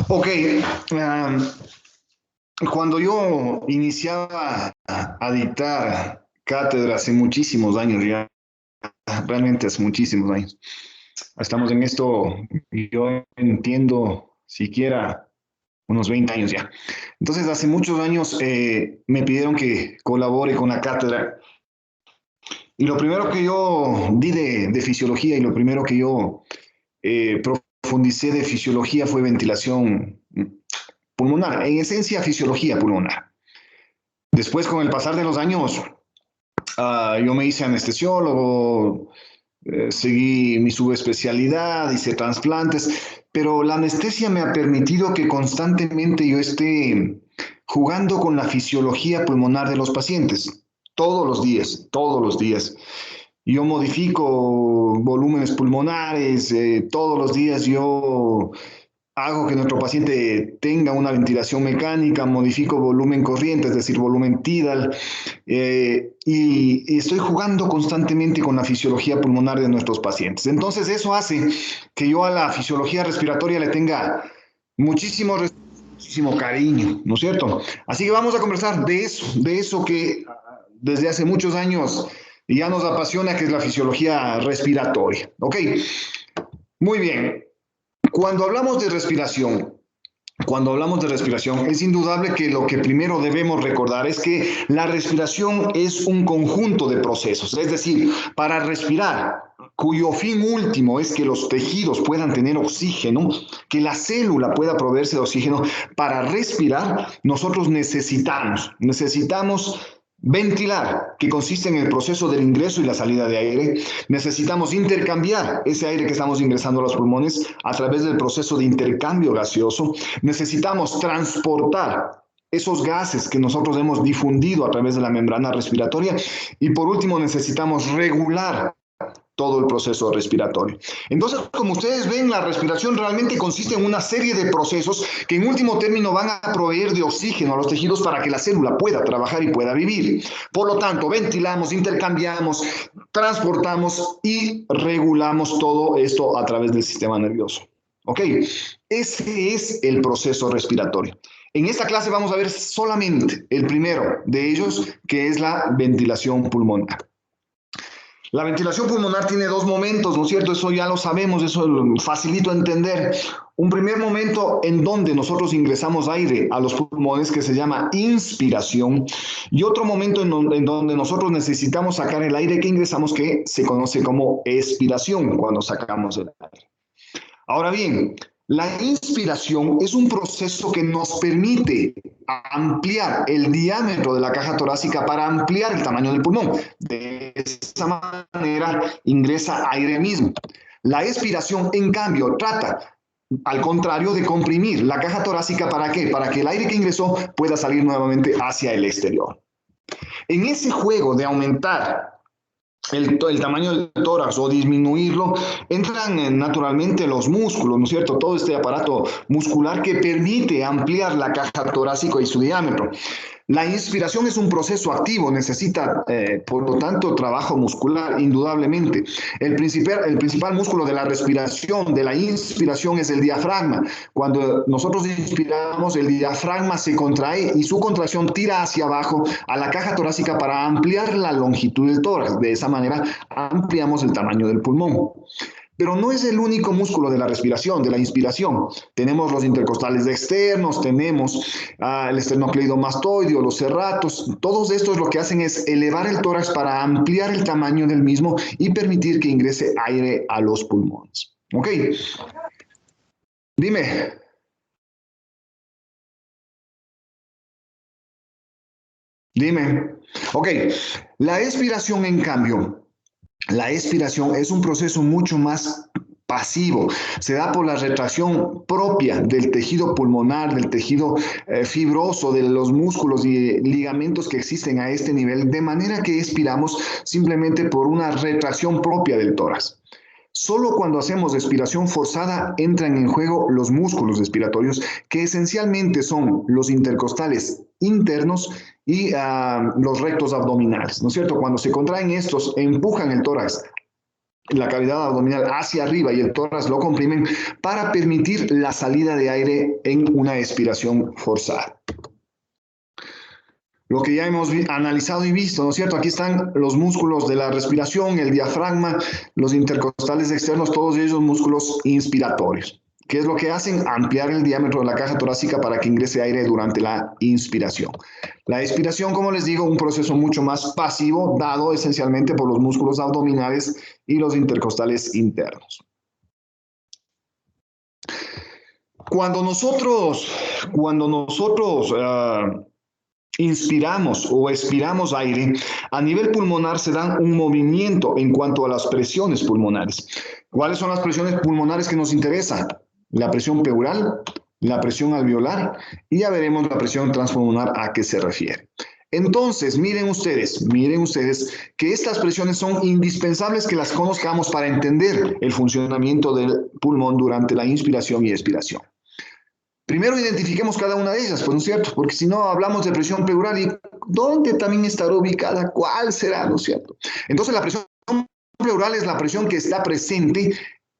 Ok, um, cuando yo iniciaba a dictar cátedra hace muchísimos años ya, realmente hace muchísimos años, estamos en esto, yo entiendo siquiera unos 20 años ya. Entonces, hace muchos años me pidieron que colabore con la cátedra y lo primero que yo di de fisiología y lo primero que yo profundicé de fisiología fue ventilación pulmonar, en esencia fisiología pulmonar. Después, con el pasar de los años, yo me hice anestesiólogo, seguí mi subespecialidad, hice trasplantes, pero la anestesia me ha permitido que constantemente yo esté jugando con la fisiología pulmonar de los pacientes, todos los días, todos los días. Yo modifico volúmenes pulmonares, todos los días yo hago que nuestro paciente tenga una ventilación mecánica, modifico volumen corriente, es decir, volumen tidal, y estoy jugando constantemente con la fisiología pulmonar de nuestros pacientes. Entonces, eso hace que yo a la fisiología respiratoria le tenga muchísimo muchísimo cariño, ¿no es cierto? Así que vamos a conversar de eso que desde hace muchos años ya nos apasiona, que es la fisiología respiratoria. ¿Ok? Muy bien. Cuando hablamos de respiración, cuando hablamos de respiración, es indudable que lo que primero debemos recordar es que la respiración es un conjunto de procesos. Es decir, para respirar, cuyo fin último es que los tejidos puedan tener oxígeno, que la célula pueda proveerse de oxígeno, para respirar nosotros necesitamos ventilar, que consiste en el proceso del ingreso y la salida de aire. Necesitamos intercambiar ese aire que estamos ingresando a los pulmones a través del proceso de intercambio gaseoso. Necesitamos transportar esos gases que nosotros hemos difundido a través de la membrana respiratoria. Y por último, necesitamos regular todo el proceso respiratorio. Entonces, como ustedes ven, la respiración realmente consiste en una serie de procesos que en último término van a proveer de oxígeno a los tejidos para que la célula pueda trabajar y pueda vivir. Por lo tanto, ventilamos, intercambiamos, transportamos y regulamos todo esto a través del sistema nervioso. ¿Ok? Ese es el proceso respiratorio. En esta clase vamos a ver solamente el primero de ellos, que es la ventilación pulmonar. La ventilación pulmonar tiene dos momentos, ¿no es cierto? Eso ya lo sabemos, eso facilito entender. Un primer momento en donde nosotros ingresamos aire a los pulmones, que se llama inspiración, y otro momento en donde nosotros necesitamos sacar el aire que ingresamos, que se conoce como expiración, cuando sacamos el aire. Ahora bien, la inspiración es un proceso que nos permite ampliar el diámetro de la caja torácica para ampliar el tamaño del pulmón. De esa manera ingresa aire mismo. La expiración, en cambio, trata, al contrario, de comprimir la caja torácica. ¿Para qué? Para que el aire que ingresó pueda salir nuevamente hacia el exterior. En ese juego de aumentar el tamaño del tórax o disminuirlo, entran naturalmente los músculos, ¿no es cierto? Todo este aparato muscular que permite ampliar la caja torácica y su diámetro. La inspiración es un proceso activo, necesita, por lo tanto, trabajo muscular, indudablemente. El principal músculo de la respiración, de la inspiración, es el diafragma. Cuando nosotros inspiramos, el diafragma se contrae y su contracción tira hacia abajo a la caja torácica para ampliar la longitud del tórax. De esa manera, ampliamos el tamaño del pulmón. Pero no es el único músculo de la respiración, de la inspiración. Tenemos los intercostales externos, tenemos el esternocleidomastoideo, los serratos. Todos estos lo que hacen es elevar el tórax para ampliar el tamaño del mismo y permitir que ingrese aire a los pulmones. ¿Ok? Dime. Dime. Ok. La expiración, en cambio, la expiración es un proceso mucho más pasivo, se da por la retracción propia del tejido pulmonar, del tejido fibroso, de los músculos y ligamentos que existen a este nivel, de manera que expiramos simplemente por una retracción propia del tórax. Solo cuando hacemos expiración forzada entran en juego los músculos respiratorios, que esencialmente son los intercostales internos y los rectos abdominales, ¿no es cierto? Cuando se contraen estos, empujan el tórax la cavidad abdominal hacia arriba y el tórax lo comprimen para permitir la salida de aire en una expiración forzada. Lo que ya hemos analizado y visto, ¿no es cierto? Aquí están los músculos de la respiración, el diafragma, los intercostales externos, todos ellos músculos inspiratorios. ¿Qué es lo que hacen? Ampliar el diámetro de la caja torácica para que ingrese aire durante la inspiración. La expiración, como les digo, un proceso mucho más pasivo, dado esencialmente por los músculos abdominales y los intercostales internos. Cuando nosotros inspiramos o expiramos aire, a nivel pulmonar se da un movimiento en cuanto a las presiones pulmonares. ¿Cuáles son las presiones pulmonares que nos interesan? La presión pleural, la presión alveolar y ya veremos la presión transpulmonar a qué se refiere. Entonces, miren ustedes que estas presiones son indispensables que las conozcamos para entender el funcionamiento del pulmón durante la inspiración y expiración. Primero identifiquemos cada una de ellas, pues, ¿no es cierto? Porque si no hablamos de presión pleural, ¿y dónde también estará ubicada? ¿Cuál será, no es cierto? Entonces la presión pleural es la presión que está presente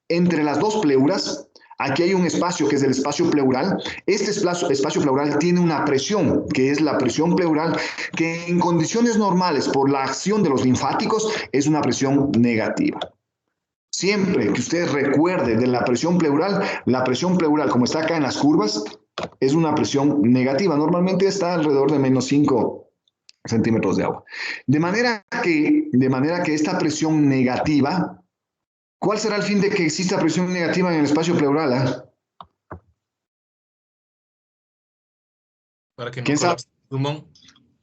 entre las dos pleuras. Aquí hay un espacio que es el espacio pleural. Este espacio pleural tiene una presión, que es la presión pleural, que en condiciones normales, por la acción de los linfáticos, es una presión negativa. Siempre que usted recuerde de la presión pleural, como está acá en las curvas, es una presión negativa. Normalmente está alrededor de menos 5 centímetros de agua. De manera que esta presión negativa, ¿cuál será el fin de que exista presión negativa en el espacio pleural? Para que no colapse el pulmón.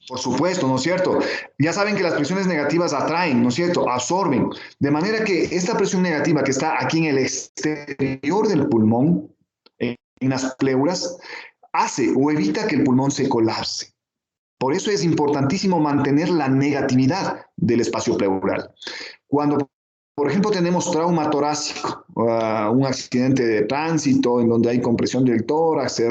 Por supuesto, ¿no es cierto? Ya saben que las presiones negativas atraen, ¿no es cierto? Absorben. De manera que esta presión negativa que está aquí en el exterior del pulmón, en las pleuras, hace o evita que el pulmón se colapse. Por eso es importantísimo mantener la negatividad del espacio pleural. Cuando, por ejemplo, tenemos trauma torácico, un accidente de tránsito en donde hay compresión del tórax, se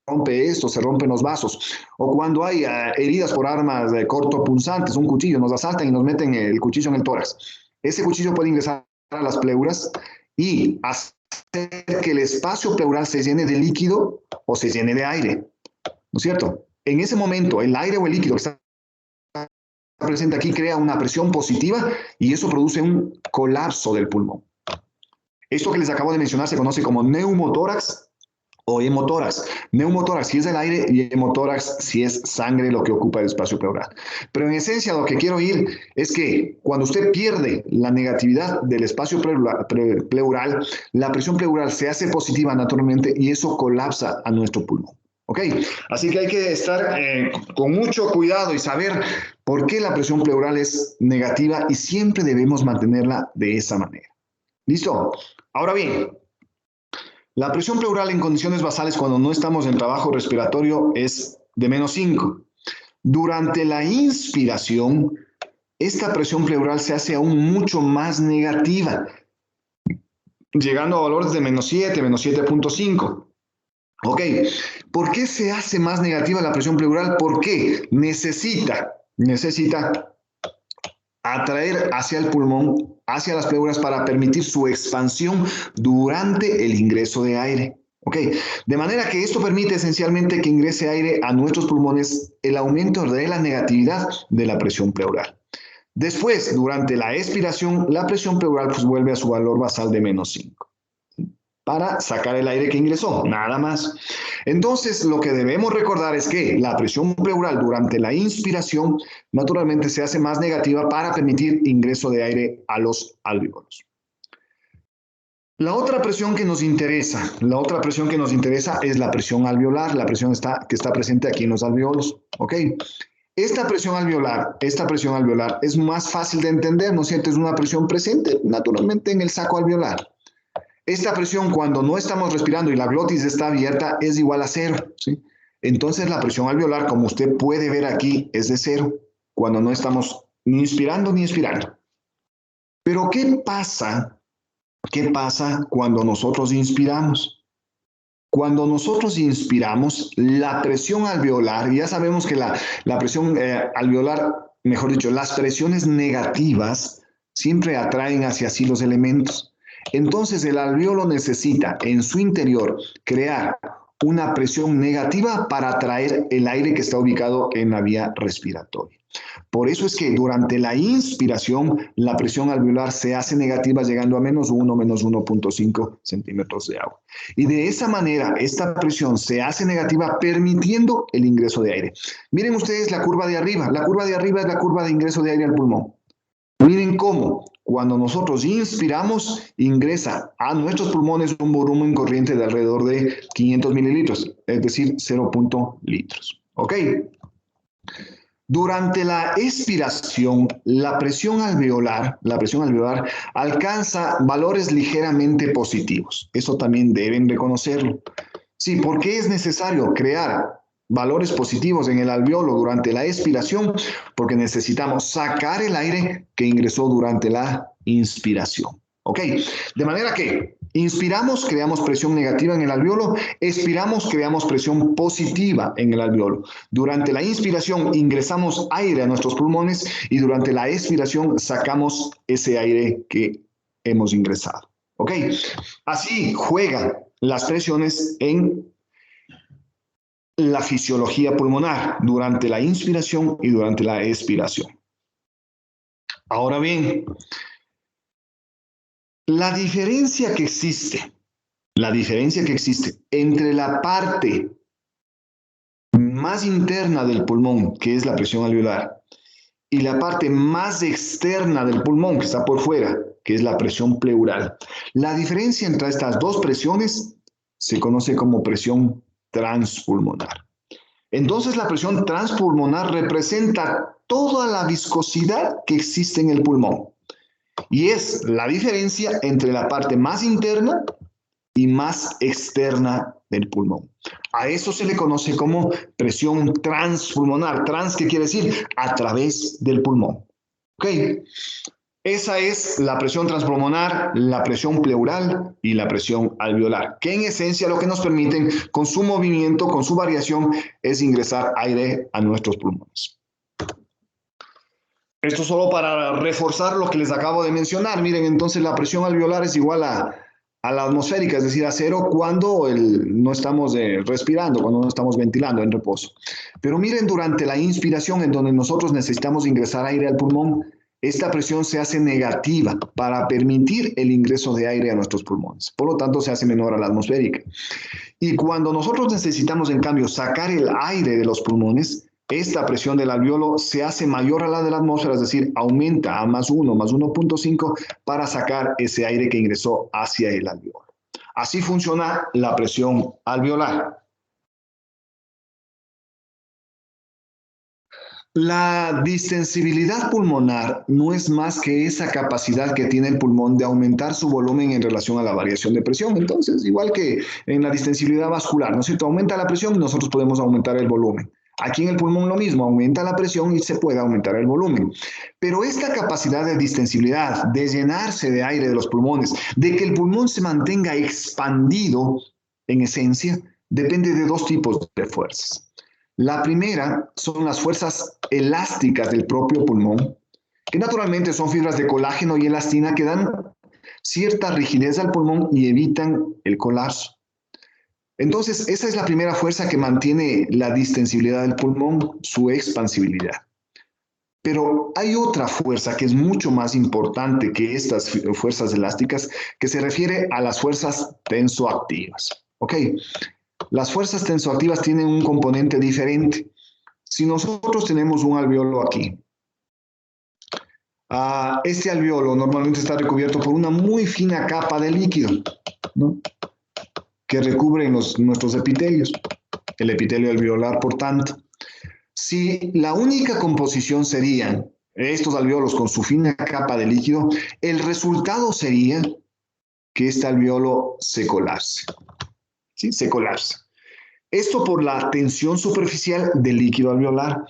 rompe esto, se rompen los vasos, o cuando hay heridas por armas cortopunzantes, un cuchillo, nos asaltan y nos meten el cuchillo en el tórax. Ese cuchillo puede ingresar a las pleuras y hacer que el espacio pleural se llene de líquido o se llene de aire, ¿no es cierto? En ese momento, el aire o el líquido que está presente aquí crea una presión positiva y eso produce un colapso del pulmón. Esto que les acabo de mencionar se conoce como neumotórax o hemotórax. Neumotórax si es el aire y hemotórax si es sangre lo que ocupa el espacio pleural. Pero en esencia lo que quiero ir es que cuando usted pierde la negatividad del espacio pleural, la presión pleural se hace positiva naturalmente y eso colapsa a nuestro pulmón. ¿Ok? Así que hay que estar con mucho cuidado y saber por qué la presión pleural es negativa y siempre debemos mantenerla de esa manera. ¿Listo? Ahora bien, la presión pleural en condiciones basales cuando no estamos en trabajo respiratorio es de menos 5. Durante la inspiración, esta presión pleural se hace aún mucho más negativa, llegando a valores de menos 7, menos 7.5. Ok, ¿por qué se hace más negativa la presión pleural? Porque necesita atraer hacia el pulmón, hacia las pleuras para permitir su expansión durante el ingreso de aire. Ok, de manera que esto permite esencialmente que ingrese aire a nuestros pulmones, el aumento de la negatividad de la presión pleural. Después, durante la expiración, la presión pleural pues vuelve a su valor basal de menos 5. Para sacar el aire que ingresó, nada más. Entonces, lo que debemos recordar es que la presión pleural durante la inspiración naturalmente se hace más negativa para permitir ingreso de aire a los alvéolos. La otra presión que nos interesa es la presión alveolar, la presión que está presente aquí en los alvéolos, ¿ok? Esta presión alveolar es más fácil de entender, ¿no es cierto? Es una presión presente naturalmente en el saco alveolar. Esta presión cuando no estamos respirando y la glotis está abierta es igual a 0, ¿sí? Entonces la presión alveolar, como usted puede ver aquí, es de 0, cuando no estamos ni inspirando ni expirando. Pero ¿qué pasa cuando nosotros inspiramos? Cuando nosotros inspiramos, la presión alveolar, ya sabemos que la presión alveolar, mejor dicho, las presiones negativas siempre atraen hacia sí los elementos. Entonces el alveolo necesita en su interior crear una presión negativa para atraer el aire que está ubicado en la vía respiratoria. Por eso es que durante la inspiración la presión alveolar se hace negativa llegando a -1, -1.5 centímetros de agua. Y de esa manera esta presión se hace negativa permitiendo el ingreso de aire. Miren ustedes la curva de arriba. La curva de arriba es la curva de ingreso de aire al pulmón. Miren cómo cuando nosotros inspiramos ingresa a nuestros pulmones un volumen corriente de alrededor de 500 mililitros, es decir, 0.0 litros. ¿Ok? Durante la expiración, la presión alveolar alcanza valores ligeramente positivos. Eso también deben reconocerlo. Sí, ¿por qué es necesario crear valores positivos en el alveolo durante la expiración? Porque necesitamos sacar el aire que ingresó durante la inspiración. ¿Ok? De manera que inspiramos, creamos presión negativa en el alveolo, expiramos, creamos presión positiva en el alveolo. Durante la inspiración ingresamos aire a nuestros pulmones y durante la expiración sacamos ese aire que hemos ingresado. ¿Ok? Así juegan las presiones en la fisiología pulmonar durante la inspiración y durante la expiración. Ahora bien, la diferencia que existe entre la parte más interna del pulmón, que es la presión alveolar, y la parte más externa del pulmón, que está por fuera, que es la presión pleural. La diferencia entre estas dos presiones se conoce como presión transpulmonar. Entonces la presión transpulmonar representa toda la viscosidad que existe en el pulmón y es la diferencia entre la parte más interna y más externa del pulmón. A eso se le conoce como presión transpulmonar. Trans, ¿qué quiere decir? A través del pulmón. ¿Ok? Esa es la presión transpulmonar, la presión pleural y la presión alveolar, que en esencia lo que nos permiten con su movimiento, con su variación, es ingresar aire a nuestros pulmones. Esto solo para reforzar lo que les acabo de mencionar. Miren, entonces la presión alveolar es igual a la atmosférica, es decir, a 0 cuando no estamos respirando, cuando no estamos ventilando en reposo. Pero miren, durante la inspiración, en donde nosotros necesitamos ingresar aire al pulmón, esta presión se hace negativa para permitir el ingreso de aire a nuestros pulmones. Por lo tanto, se hace menor a la atmosférica. Y cuando nosotros necesitamos, en cambio, sacar el aire de los pulmones, esta presión del alveolo se hace mayor a la de la atmósfera, es decir, aumenta a +1, +1.5 para sacar ese aire que ingresó hacia el alveolo. Así funciona la presión alveolar. La distensibilidad pulmonar no es más que esa capacidad que tiene el pulmón de aumentar su volumen en relación a la variación de presión. Entonces, igual que en la distensibilidad vascular, ¿no es cierto? Aumenta la presión y nosotros podemos aumentar el volumen. Aquí en el pulmón lo mismo, aumenta la presión y se puede aumentar el volumen. Pero esta capacidad de distensibilidad, de llenarse de aire de los pulmones, de que el pulmón se mantenga expandido, en esencia, depende de dos tipos de fuerzas. La primera son las fuerzas elásticas del propio pulmón, que naturalmente son fibras de colágeno y elastina que dan cierta rigidez al pulmón y evitan el colapso. Entonces, esa es la primera fuerza que mantiene la distensibilidad del pulmón, su expansibilidad. Pero hay otra fuerza que es mucho más importante que estas fuerzas elásticas, que se refiere a las fuerzas tensoactivas. ¿Ok? Las fuerzas tensoactivas tienen un componente diferente. Si nosotros tenemos un alveolo aquí, este alveolo normalmente está recubierto por una muy fina capa de líquido, ¿no?, que recubre nuestros epitelios, el epitelio alveolar, por tanto. Si la única composición serían estos alveolos con su fina capa de líquido, el resultado sería que este alveolo se colapse. ¿Sí? Se colapsa. Esto por la tensión superficial del líquido alveolar,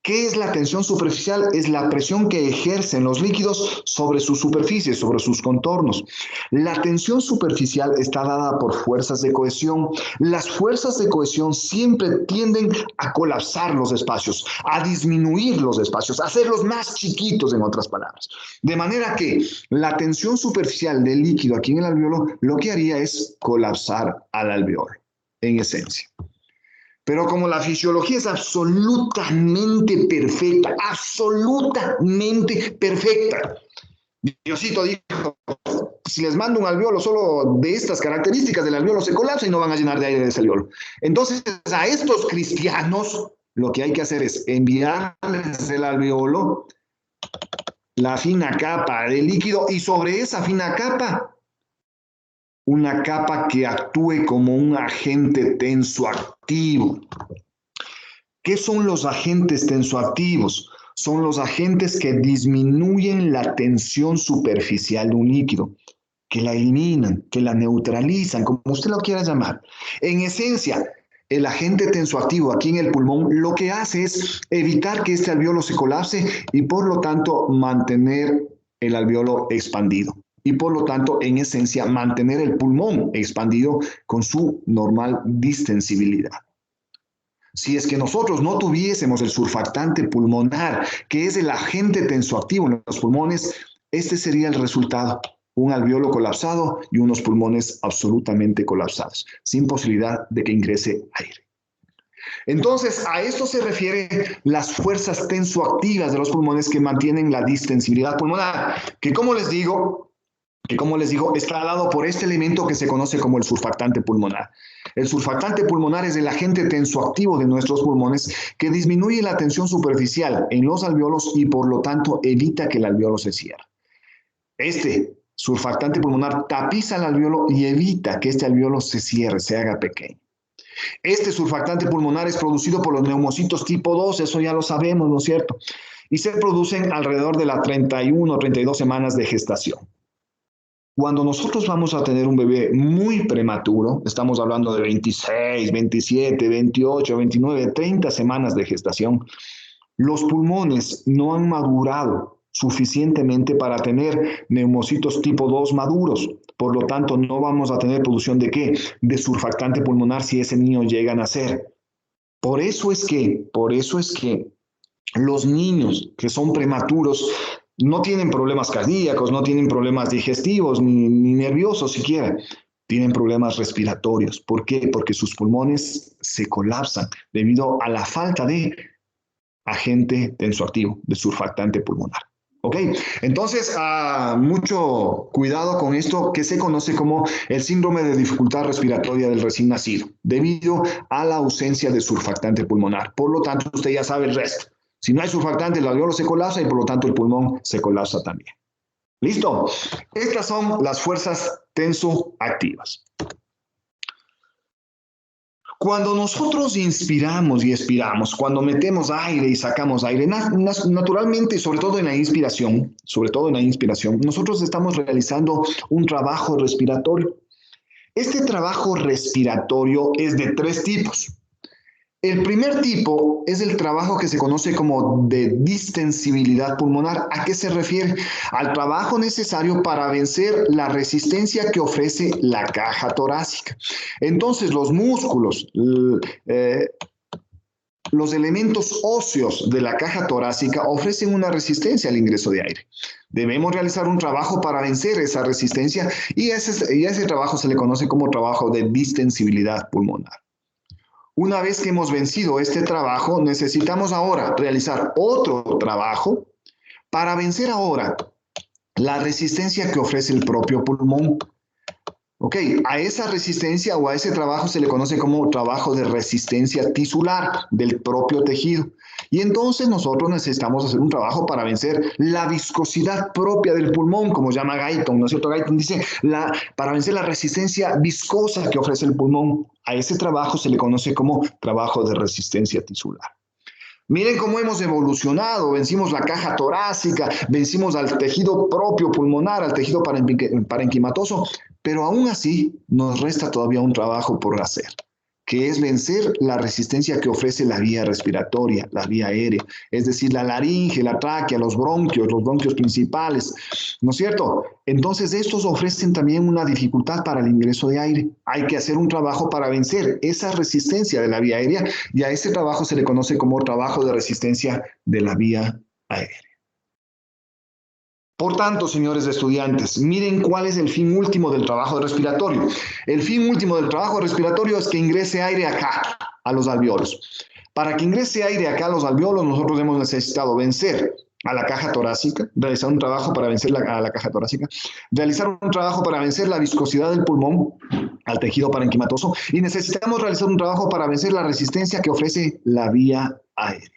¿Qué es la tensión superficial? Es la presión que ejercen los líquidos sobre su superficie, sobre sus contornos. La tensión superficial está dada por fuerzas de cohesión. Las fuerzas de cohesión siempre tienden a colapsar los espacios, a disminuir los espacios, a hacerlos más chiquitos, en otras palabras. De manera que la tensión superficial del líquido aquí en el alveolo lo que haría es colapsar al alveolo, en esencia. Pero como la fisiología es absolutamente perfecta. Diosito dijo, si les mando un alveolo solo de estas características, el alveolo se colapsa y no van a llenar de aire de ese alveolo. Entonces, a estos cristianos, lo que hay que hacer es enviarles el alveolo, la fina capa de líquido, y sobre esa fina capa, una capa que actúe como un agente tensoactivo. ¿Qué son los agentes tensoactivos? Son los agentes que disminuyen la tensión superficial de un líquido, que la eliminan, que la neutralizan, como usted lo quiera llamar. En esencia, el agente tensoactivo aquí en el pulmón lo que hace es evitar que este alveolo se colapse y por lo tanto mantener el alveolo expandido. Y por lo tanto, en esencia, mantener el pulmón expandido con su normal distensibilidad. Si es que nosotros no tuviésemos el surfactante pulmonar, que es el agente tensoactivo en los pulmones, este sería el resultado: un alveolo colapsado y unos pulmones absolutamente colapsados, sin posibilidad de que ingrese aire. Entonces, a esto se refiere las fuerzas tensoactivas de los pulmones que mantienen la distensibilidad pulmonar, que como les digo, está dado por este elemento que se conoce como el surfactante pulmonar. El surfactante pulmonar es el agente tensoactivo de nuestros pulmones que disminuye la tensión superficial en los alveolos y por lo tanto evita que el alveolo se cierre. Este surfactante pulmonar tapiza el alveolo y evita que este alveolo se cierre, se haga pequeño. Este surfactante pulmonar es producido por los neumocitos tipo 2, eso ya lo sabemos, ¿no es cierto? Y se producen alrededor de las 31 o 32 semanas de gestación. Cuando nosotros vamos a tener un bebé muy prematuro, estamos hablando de 26, 27, 28, 29, 30 semanas de gestación, los pulmones no han madurado suficientemente para tener neumocitos tipo 2 maduros. Por lo tanto, no vamos a tener producción de ¿qué? De surfactante pulmonar si ese niño llega a nacer. Por eso es que los niños que son prematuros no tienen problemas cardíacos, no tienen problemas digestivos, ni nerviosos siquiera. Tienen problemas respiratorios. ¿Por qué? Porque sus pulmones se colapsan debido a la falta de agente tensoactivo, de surfactante pulmonar. ¿Ok? Entonces, mucho cuidado con esto que se conoce como el síndrome de dificultad respiratoria del recién nacido, debido a la ausencia de surfactante pulmonar. Por lo tanto, usted ya sabe el resto. Si no hay surfactante, el alveolo se colapsa y por lo tanto el pulmón se colapsa también. ¿Listo? Estas son las fuerzas tensoactivas. Cuando nosotros inspiramos y expiramos, cuando metemos aire y sacamos aire, naturalmente, sobre todo en la inspiración, nosotros estamos realizando un trabajo respiratorio. Este trabajo respiratorio es de 3 tipos. El primer tipo es el trabajo que se conoce como de distensibilidad pulmonar. ¿A qué se refiere? Al trabajo necesario para vencer la resistencia que ofrece la caja torácica. Entonces, los músculos, los elementos óseos de la caja torácica ofrecen una resistencia al ingreso de aire. Debemos realizar un trabajo para vencer esa resistencia y a ese trabajo se le conoce como trabajo de distensibilidad pulmonar. Una vez que hemos vencido este trabajo, necesitamos ahora realizar otro trabajo para vencer ahora la resistencia que ofrece el propio pulmón. Ok, a esa resistencia o a ese trabajo se le conoce como trabajo de resistencia tisular del propio tejido. Y entonces nosotros necesitamos hacer un trabajo para vencer la viscosidad propia del pulmón, como llama Guyton, ¿no es cierto? Guyton dice, para vencer la resistencia viscosa que ofrece el pulmón. A ese trabajo se le conoce como trabajo de resistencia tisular. Miren cómo hemos evolucionado, vencimos la caja torácica, vencimos al tejido propio pulmonar, al tejido parenquimatoso, pero aún así nos resta todavía un trabajo por hacer, que es vencer la resistencia que ofrece la vía respiratoria, la vía aérea, es decir, la laringe, la tráquea, los bronquios principales, ¿no es cierto? Entonces, estos ofrecen también una dificultad para el ingreso de aire. Hay que hacer un trabajo para vencer esa resistencia de la vía aérea y a ese trabajo se le conoce como trabajo de resistencia de la vía aérea. Por tanto, señores estudiantes, miren cuál es el fin último del trabajo respiratorio. El fin último del trabajo respiratorio es que ingrese aire acá, a los alveolos. Para que ingrese aire acá a los alveolos, nosotros hemos necesitado vencer a la caja torácica, realizar un trabajo para vencer a la caja torácica, realizar un trabajo para vencer la viscosidad del pulmón al tejido parenquimatoso y necesitamos realizar un trabajo para vencer la resistencia que ofrece la vía aérea.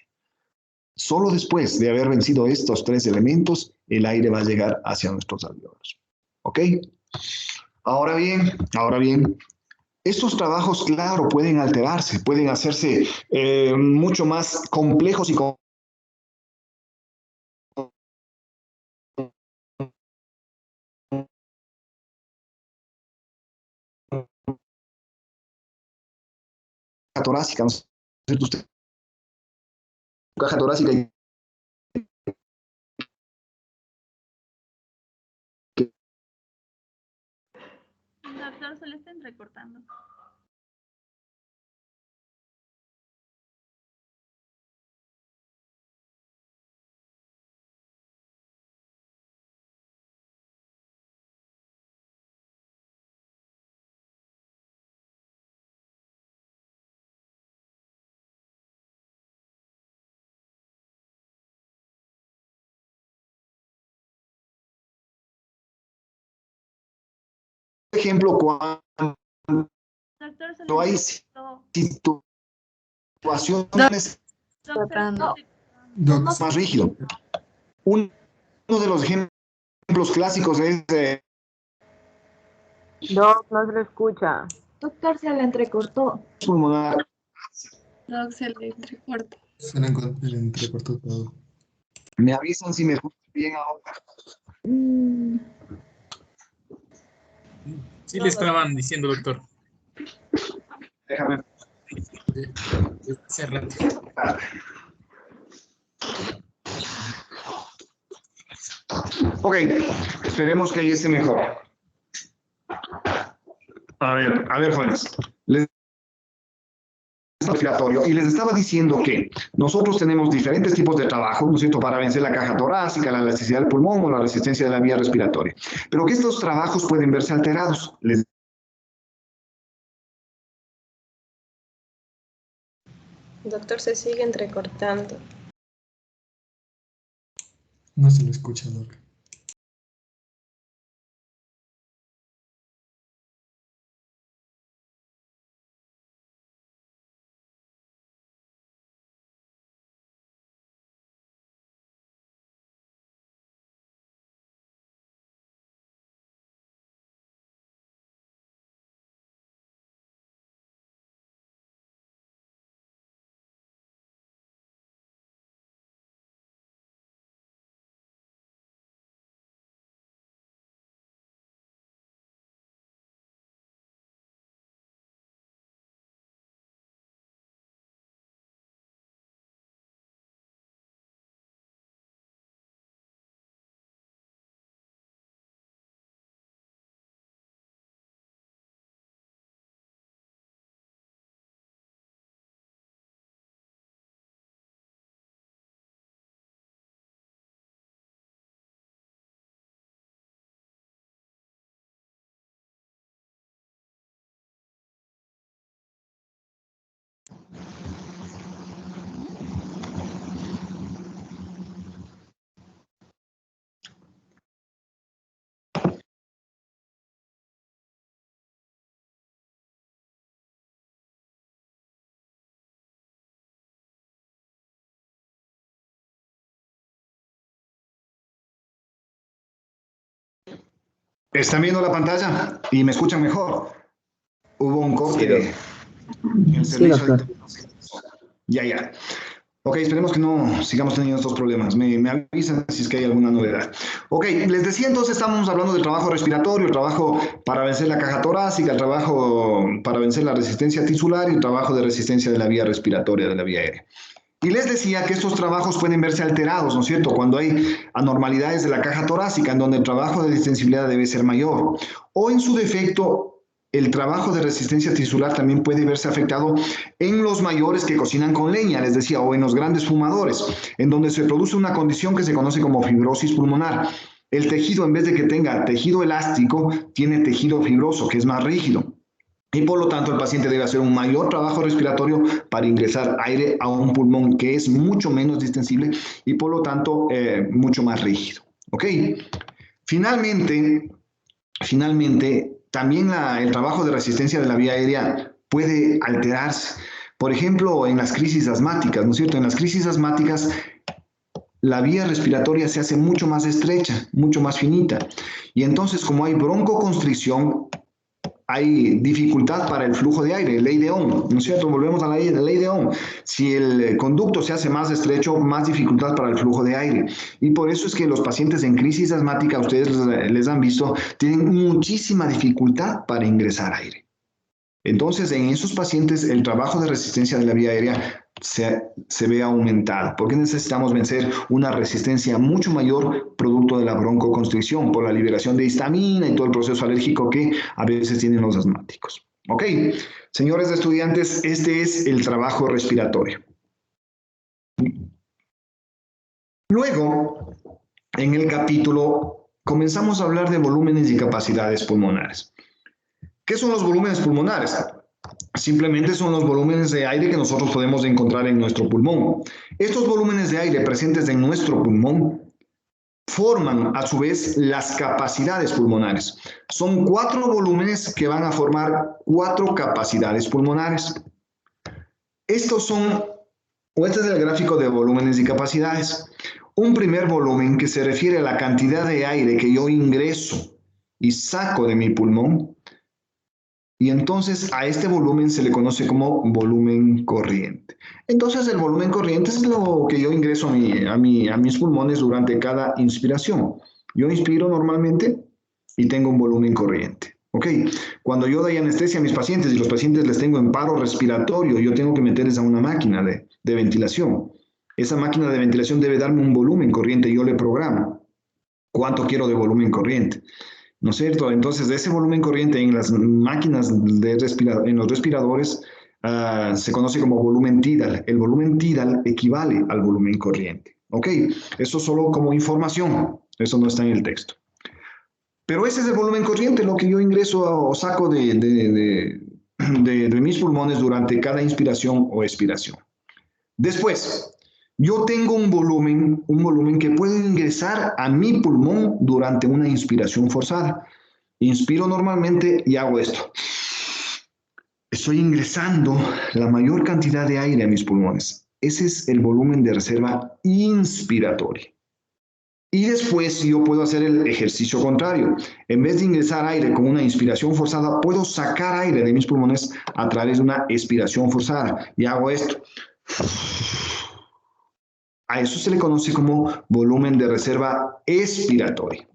Solo después de haber vencido estos tres elementos, el aire va a llegar hacia nuestros alveolos. ¿Ok? Ahora bien, estos trabajos, claro, pueden alterarse, pueden hacerse mucho más complejos y torácica, ¿no es cierto? Usted, caja torácica y Doctor, se le está entrecortando. ejemplo, cuando Doctor, se le hay entrecortó. situaciones más rígidas. Uno de los ejemplos clásicos es Doc, no se le escucha. Doctor, se le entrecortó. pulmonar. Doc, se le entrecortó. Se le entrecortó todo. Me avisan si me escuchan bien ahora. Sí le estaban diciendo, doctor. Déjame. Hace rato. Ok, esperemos que ahí esté mejor. A ver, jóvenes. Y les estaba diciendo que nosotros tenemos diferentes tipos de trabajo, ¿no es cierto?, para vencer la caja torácica, la elasticidad del pulmón o la resistencia de la vía respiratoria. Pero que estos trabajos pueden verse alterados. Doctor, se sigue entrecortando. No se le escucha, Doc. ¿Están viendo la pantalla y me escuchan mejor? Hubo un corte en el servicio. Ya. Ok, esperemos que no sigamos teniendo estos problemas. Me avisan si es que hay alguna novedad. Ok, les decía entonces, estamos hablando del trabajo respiratorio, el trabajo para vencer la caja torácica, el trabajo para vencer la resistencia tisular y el trabajo de resistencia de la vía respiratoria, de la vía aérea. Y les decía que estos trabajos pueden verse alterados, ¿no es cierto?, cuando hay anormalidades de la caja torácica, en donde el trabajo de distensibilidad debe ser mayor. O en su defecto, el trabajo de resistencia tisular también puede verse afectado en los mayores que cocinan con leña, les decía, o en los grandes fumadores, en donde se produce una condición que se conoce como fibrosis pulmonar. El tejido, en vez de que tenga tejido elástico, tiene tejido fibroso, que es más rígido. Y por lo tanto, el paciente debe hacer un mayor trabajo respiratorio para ingresar aire a un pulmón que es mucho menos distensible y por lo tanto mucho más rígido. ¿Ok? Finalmente, también el trabajo de resistencia de la vía aérea puede alterarse. Por ejemplo, en las crisis asmáticas, ¿no es cierto? En las crisis asmáticas, la vía respiratoria se hace mucho más estrecha, mucho más finita. Y entonces, como hay broncoconstricción, hay dificultad para el flujo de aire, ley de Ohm, ¿no es cierto? Volvemos a la ley de Ohm. Si el conducto se hace más estrecho, más dificultad para el flujo de aire. Y por eso es que los pacientes en crisis asmática, ustedes les han visto, tienen muchísima dificultad para ingresar aire. Entonces, en esos pacientes, el trabajo de resistencia de la vía aérea se ve aumentado, porque necesitamos vencer una resistencia mucho mayor producto de la broncoconstricción por la liberación de histamina y todo el proceso alérgico que a veces tienen los asmáticos. Ok, señores estudiantes, este es el trabajo respiratorio. Luego, en el capítulo, comenzamos a hablar de volúmenes y capacidades pulmonares. ¿Qué son los volúmenes pulmonares? Simplemente son los volúmenes de aire que nosotros podemos encontrar en nuestro pulmón. Estos volúmenes de aire presentes en nuestro pulmón forman a su vez las capacidades pulmonares. Son 4 volúmenes que van a formar 4 capacidades pulmonares. Este es el gráfico de volúmenes y capacidades. Un primer volumen que se refiere a la cantidad de aire que yo ingreso y saco de mi pulmón. Y entonces a este volumen se le conoce como volumen corriente. Entonces el volumen corriente es lo que yo ingreso a mis pulmones durante cada inspiración. Yo inspiro normalmente y tengo un volumen corriente. ¿Ok? Cuando yo doy anestesia a mis pacientes y los pacientes les tengo en paro respiratorio, yo tengo que meterles a una máquina de ventilación. Esa máquina de ventilación debe darme un volumen corriente y yo le programo cuánto quiero de volumen corriente. ¿No es cierto? Entonces, ese volumen corriente en las máquinas en los respiradores se conoce como volumen tidal. El volumen tidal equivale al volumen corriente. ¿Ok? Eso solo como información. Eso no está en el texto. Pero ese es el volumen corriente, lo que yo ingreso o saco de mis pulmones durante cada inspiración o expiración. Después, yo tengo un volumen que puedo ingresar a mi pulmón durante una inspiración forzada. Inspiro normalmente y hago esto. Estoy ingresando la mayor cantidad de aire a mis pulmones. Ese es el volumen de reserva inspiratoria. Y después yo puedo hacer el ejercicio contrario. En vez de ingresar aire con una inspiración forzada, puedo sacar aire de mis pulmones a través de una expiración forzada. Y hago esto. A eso se le conoce como volumen de reserva expiratoria.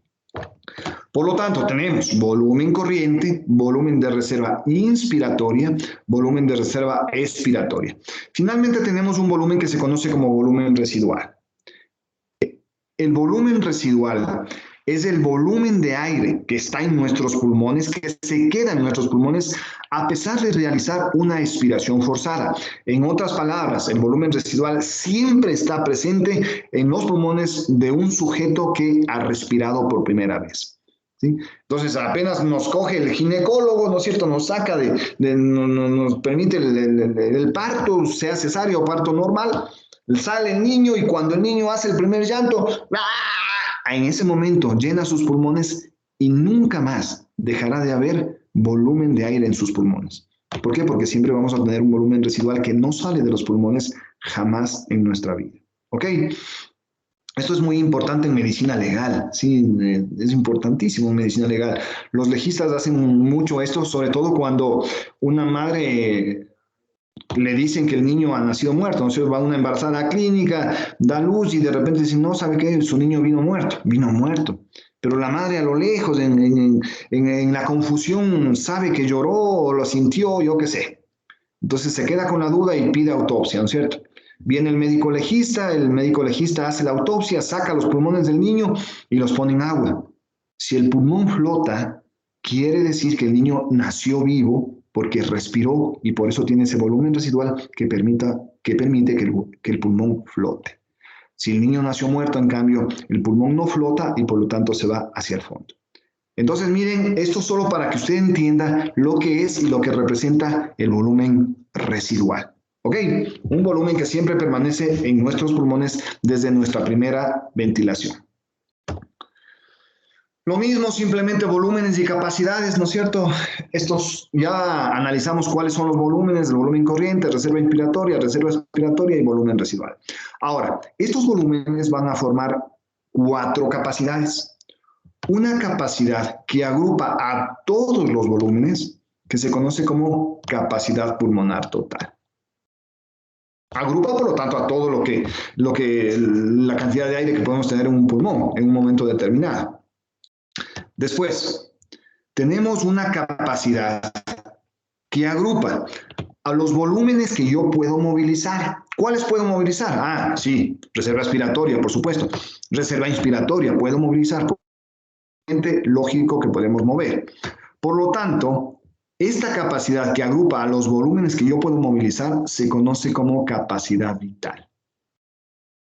Por lo tanto, tenemos volumen corriente, volumen de reserva inspiratoria, volumen de reserva expiratoria. Finalmente tenemos un volumen que se conoce como volumen residual. El volumen residual es el volumen de aire que está en nuestros pulmones, que se queda en nuestros pulmones a pesar de realizar una expiración forzada. En otras palabras, el volumen residual siempre está presente en los pulmones de un sujeto que ha respirado por primera vez. ¿Sí? Entonces, apenas nos coge el ginecólogo, ¿no es cierto? Nos saca nos permite el parto, sea cesárea o parto normal, sale el niño y cuando el niño hace el primer llanto, en ese momento llena sus pulmones y nunca más dejará de haber volumen de aire en sus pulmones. ¿Por qué? Porque siempre vamos a tener un volumen residual que no sale de los pulmones jamás en nuestra vida. ¿Ok? Esto es muy importante en medicina legal, sí, es importantísimo en medicina legal. Los legistas hacen mucho esto, sobre todo cuando una madre le dicen que el niño ha nacido muerto, ¿no? Entonces va una embarazada clínica, da luz y de repente dice, no, ¿sabe qué? Su niño vino muerto. Pero la madre a lo lejos, en la confusión, sabe que lloró, lo sintió, yo qué sé. Entonces se queda con la duda y pide autopsia, ¿no es cierto? Viene el médico legista hace la autopsia, saca los pulmones del niño y los pone en agua. Si el pulmón flota, quiere decir que el niño nació vivo porque respiró y por eso tiene ese volumen residual que permite que el pulmón flote. Si el niño nació muerto, en cambio, el pulmón no flota y por lo tanto se va hacia el fondo. Entonces, miren, esto solo para que usted entienda lo que es y lo que representa el volumen residual. ¿Ok? Un volumen que siempre permanece en nuestros pulmones desde nuestra primera ventilación. Lo mismo, simplemente volúmenes y capacidades, ¿no es cierto? Estos ya analizamos cuáles son los volúmenes, el volumen corriente, reserva inspiratoria, reserva expiratoria y volumen residual. Ahora, estos volúmenes van a formar 4 capacidades. Una capacidad que agrupa a todos los volúmenes, que se conoce como capacidad pulmonar total. Agrupa, por lo tanto, a todo la cantidad de aire que podemos tener en un pulmón en un momento determinado. Después, tenemos una capacidad que agrupa a los volúmenes que yo puedo movilizar. ¿Cuáles puedo movilizar? Ah, sí, reserva expiratoria, por supuesto. Reserva inspiratoria, puedo movilizar. Lógico que podemos mover. Por lo tanto, esta capacidad que agrupa a los volúmenes que yo puedo movilizar se conoce como capacidad vital.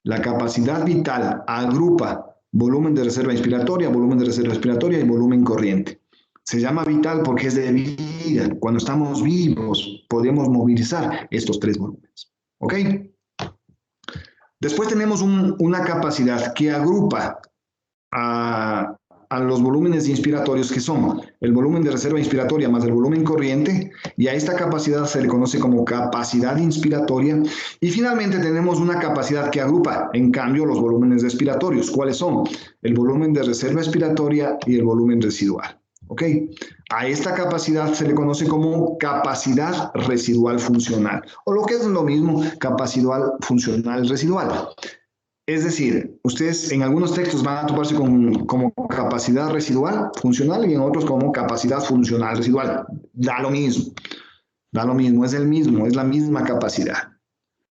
La capacidad vital agrupa volumen de reserva inspiratoria, volumen de reserva expiratoria y volumen corriente. Se llama vital porque es de vida. Cuando estamos vivos podemos movilizar estos 3 volúmenes. ¿Ok? Después tenemos una capacidad que agrupa a los volúmenes inspiratorios que son el volumen de reserva inspiratoria más el volumen corriente, y a esta capacidad se le conoce como capacidad inspiratoria. Y finalmente tenemos una capacidad que agrupa, en cambio, los volúmenes expiratorios. ¿Cuáles son? El volumen de reserva expiratoria y el volumen residual. ¿Ok? A esta capacidad se le conoce como capacidad residual funcional, o lo que es lo mismo, capacidad funcional residual. Es decir, ustedes en algunos textos van a toparse como capacidad residual funcional y en otros como capacidad funcional residual. Da lo mismo, es la misma capacidad.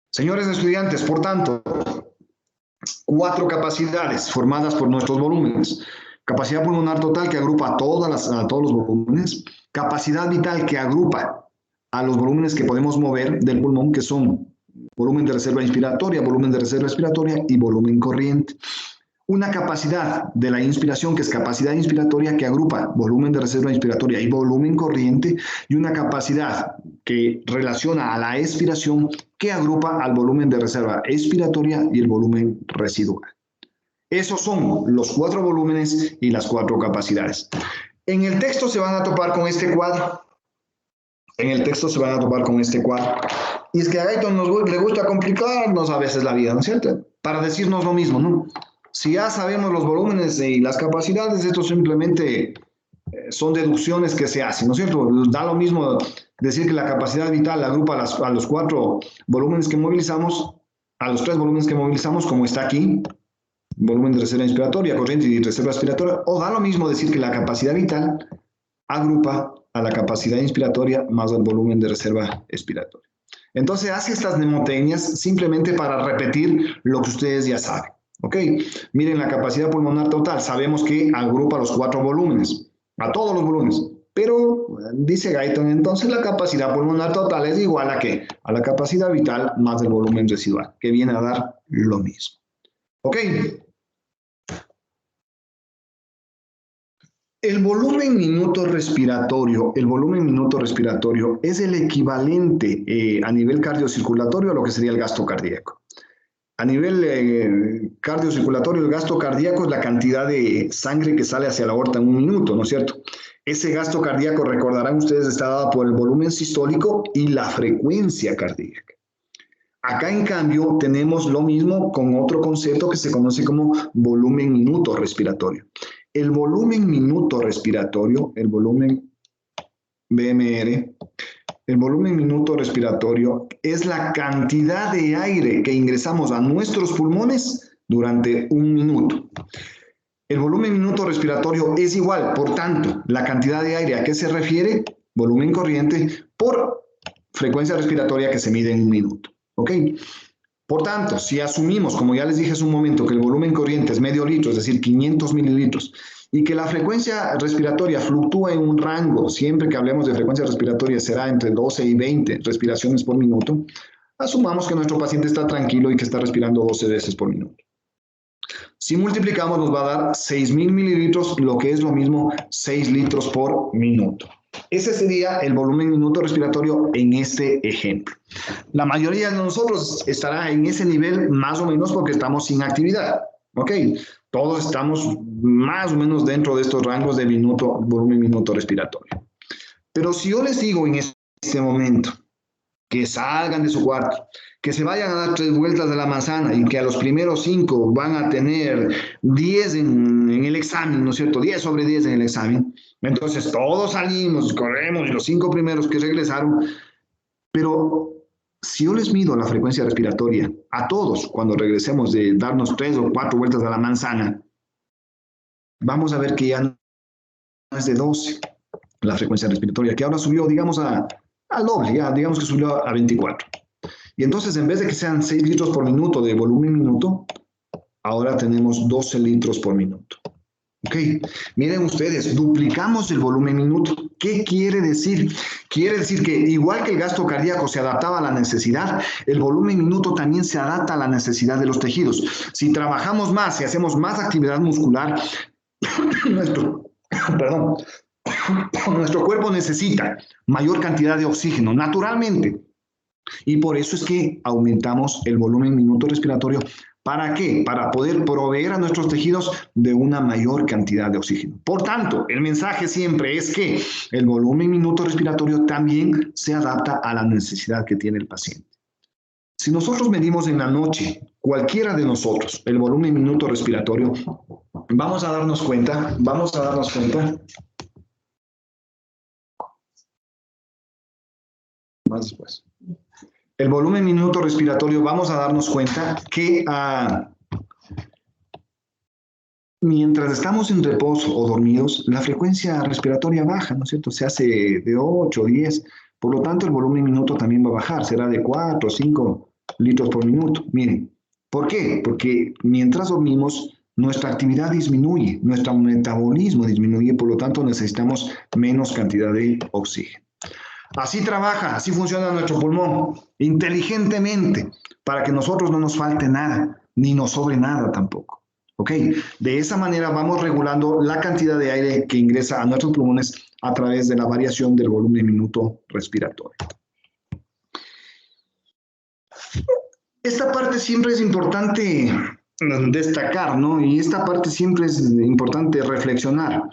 Señores estudiantes, por tanto, 4 capacidades formadas por nuestros volúmenes. Capacidad pulmonar total que agrupa a todos los volúmenes. Capacidad vital que agrupa a los volúmenes que podemos mover del pulmón, que son volumen de reserva inspiratoria, volumen de reserva expiratoria y volumen corriente. Una capacidad de la inspiración, que es capacidad inspiratoria, que agrupa volumen de reserva inspiratoria y volumen corriente, y una capacidad que relaciona a la expiración, que agrupa al volumen de reserva expiratoria y el volumen residual. Esos son los 4 volúmenes y las 4 capacidades. En el texto se van a topar con este cuadro. Y es que a Gayton le gusta complicarnos a veces la vida, ¿no es cierto? Para decirnos lo mismo, ¿no? Si ya sabemos los volúmenes y las capacidades, esto simplemente son deducciones que se hacen, ¿no es cierto? Da lo mismo decir que la capacidad vital agrupa a los 4 volúmenes que movilizamos, a los 3 volúmenes que movilizamos, como está aquí, volumen de reserva inspiratoria, corriente y reserva expiratoria, o da lo mismo decir que la capacidad vital agrupa a la capacidad inspiratoria más el volumen de reserva expiratoria. Entonces hace estas mnemotecnias simplemente para repetir lo que ustedes ya saben. ¿Ok? Miren, la capacidad pulmonar total, sabemos que agrupa los 4 volúmenes, a todos los volúmenes. Pero, dice Gayton, entonces la capacidad pulmonar total es igual a ¿qué? A la capacidad vital más el volumen residual, que viene a dar lo mismo. ¿Ok? El volumen minuto respiratorio es el equivalente a nivel cardiocirculatorio a lo que sería el gasto cardíaco. A nivel cardiocirculatorio, el gasto cardíaco es la cantidad de sangre que sale hacia la aorta en un minuto, ¿no es cierto? Ese gasto cardíaco, recordarán ustedes, está dado por el volumen sistólico y la frecuencia cardíaca. Acá, en cambio, tenemos lo mismo con otro concepto que se conoce como volumen minuto respiratorio. El volumen minuto respiratorio, el volumen BMR, El volumen minuto respiratorio es la cantidad de aire que ingresamos a nuestros pulmones durante un minuto. El volumen minuto respiratorio es igual, por tanto, la cantidad de aire a qué se refiere, volumen corriente, por frecuencia respiratoria que se mide en un minuto. ¿Ok? Por tanto, si asumimos, como ya les dije hace un momento, que el volumen corriente es medio litro, es decir, 500 mililitros, y que la frecuencia respiratoria fluctúa en un rango, siempre que hablemos de frecuencia respiratoria será entre 12 y 20 respiraciones por minuto, asumamos que nuestro paciente está tranquilo y que está respirando 12 veces por minuto. Si multiplicamos nos va a dar 6.000 mililitros, lo que es lo mismo 6 litros por minuto. Ese sería el volumen minuto respiratorio en este ejemplo. La mayoría de nosotros estará en ese nivel más o menos porque estamos sin actividad. ¿Ok? Todos estamos más o menos dentro de estos rangos de volumen minuto respiratorio. Pero si yo les digo en este momento que salgan de su cuarto, que se vayan a dar 3 vueltas de la manzana y que a los primeros 5 van a tener 10 en el examen, ¿no es cierto? 10 sobre 10 en el examen. Entonces todos salimos, corremos y los 5 primeros que regresaron. Pero si yo les mido la frecuencia respiratoria a todos cuando regresemos de darnos 3 o 4 vueltas a la manzana, vamos a ver que ya no es de 12 la frecuencia respiratoria, que ahora subió, digamos, al doble, ya digamos que subió a 24. Y entonces, en vez de que sean 6 litros por minuto de volumen minuto, ahora tenemos 12 litros por minuto. ¿Ok? Miren ustedes, duplicamos el volumen minuto. ¿Qué quiere decir? Quiere decir que igual que el gasto cardíaco se adaptaba a la necesidad, el volumen minuto también se adapta a la necesidad de los tejidos. Si trabajamos más, si hacemos más actividad muscular, nuestro cuerpo necesita mayor cantidad de oxígeno, naturalmente. Y por eso es que aumentamos el volumen minuto respiratorio. ¿Para qué? Para poder proveer a nuestros tejidos de una mayor cantidad de oxígeno. Por tanto, el mensaje siempre es que el volumen minuto respiratorio también se adapta a la necesidad que tiene el paciente. Si nosotros medimos en la noche, cualquiera de nosotros, el volumen minuto respiratorio, vamos a darnos cuenta, más después. El volumen minuto respiratorio, vamos a darnos cuenta que mientras estamos en reposo o dormidos, la frecuencia respiratoria baja, ¿no es cierto? Se hace de 8 o 10, por lo tanto el volumen minuto también va a bajar, será de 4 o 5 litros por minuto. Miren, ¿por qué? Porque mientras dormimos, nuestra actividad disminuye, nuestro metabolismo disminuye, por lo tanto necesitamos menos cantidad de oxígeno. Así trabaja, así funciona nuestro pulmón, inteligentemente, para que nosotros no nos falte nada, ni nos sobre nada tampoco. ¿Ok? De esa manera vamos regulando la cantidad de aire que ingresa a nuestros pulmones a través de la variación del volumen minuto respiratorio. Esta parte siempre es importante destacar, ¿no? Y esta parte siempre es importante reflexionar.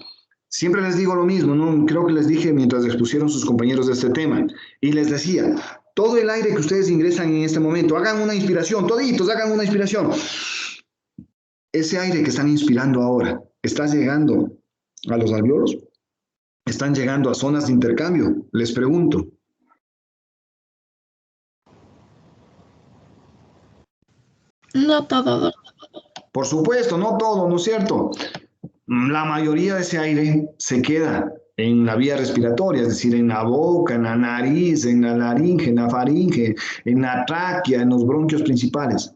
Siempre les digo lo mismo, ¿no? Creo que les dije mientras expusieron sus compañeros de este tema, y les decía, todo el aire que ustedes ingresan en este momento, hagan una inspiración, toditos hagan una inspiración. Ese aire que están inspirando ahora, ¿está llegando a los alvéolos? ¿Están llegando a zonas de intercambio? Les pregunto. No todo. Por supuesto, no todo, ¿no es cierto? La mayoría de ese aire se queda en la vía respiratoria, es decir, en la boca, en la nariz, en la laringe, en la faringe, en la tráquea, en los bronquios principales.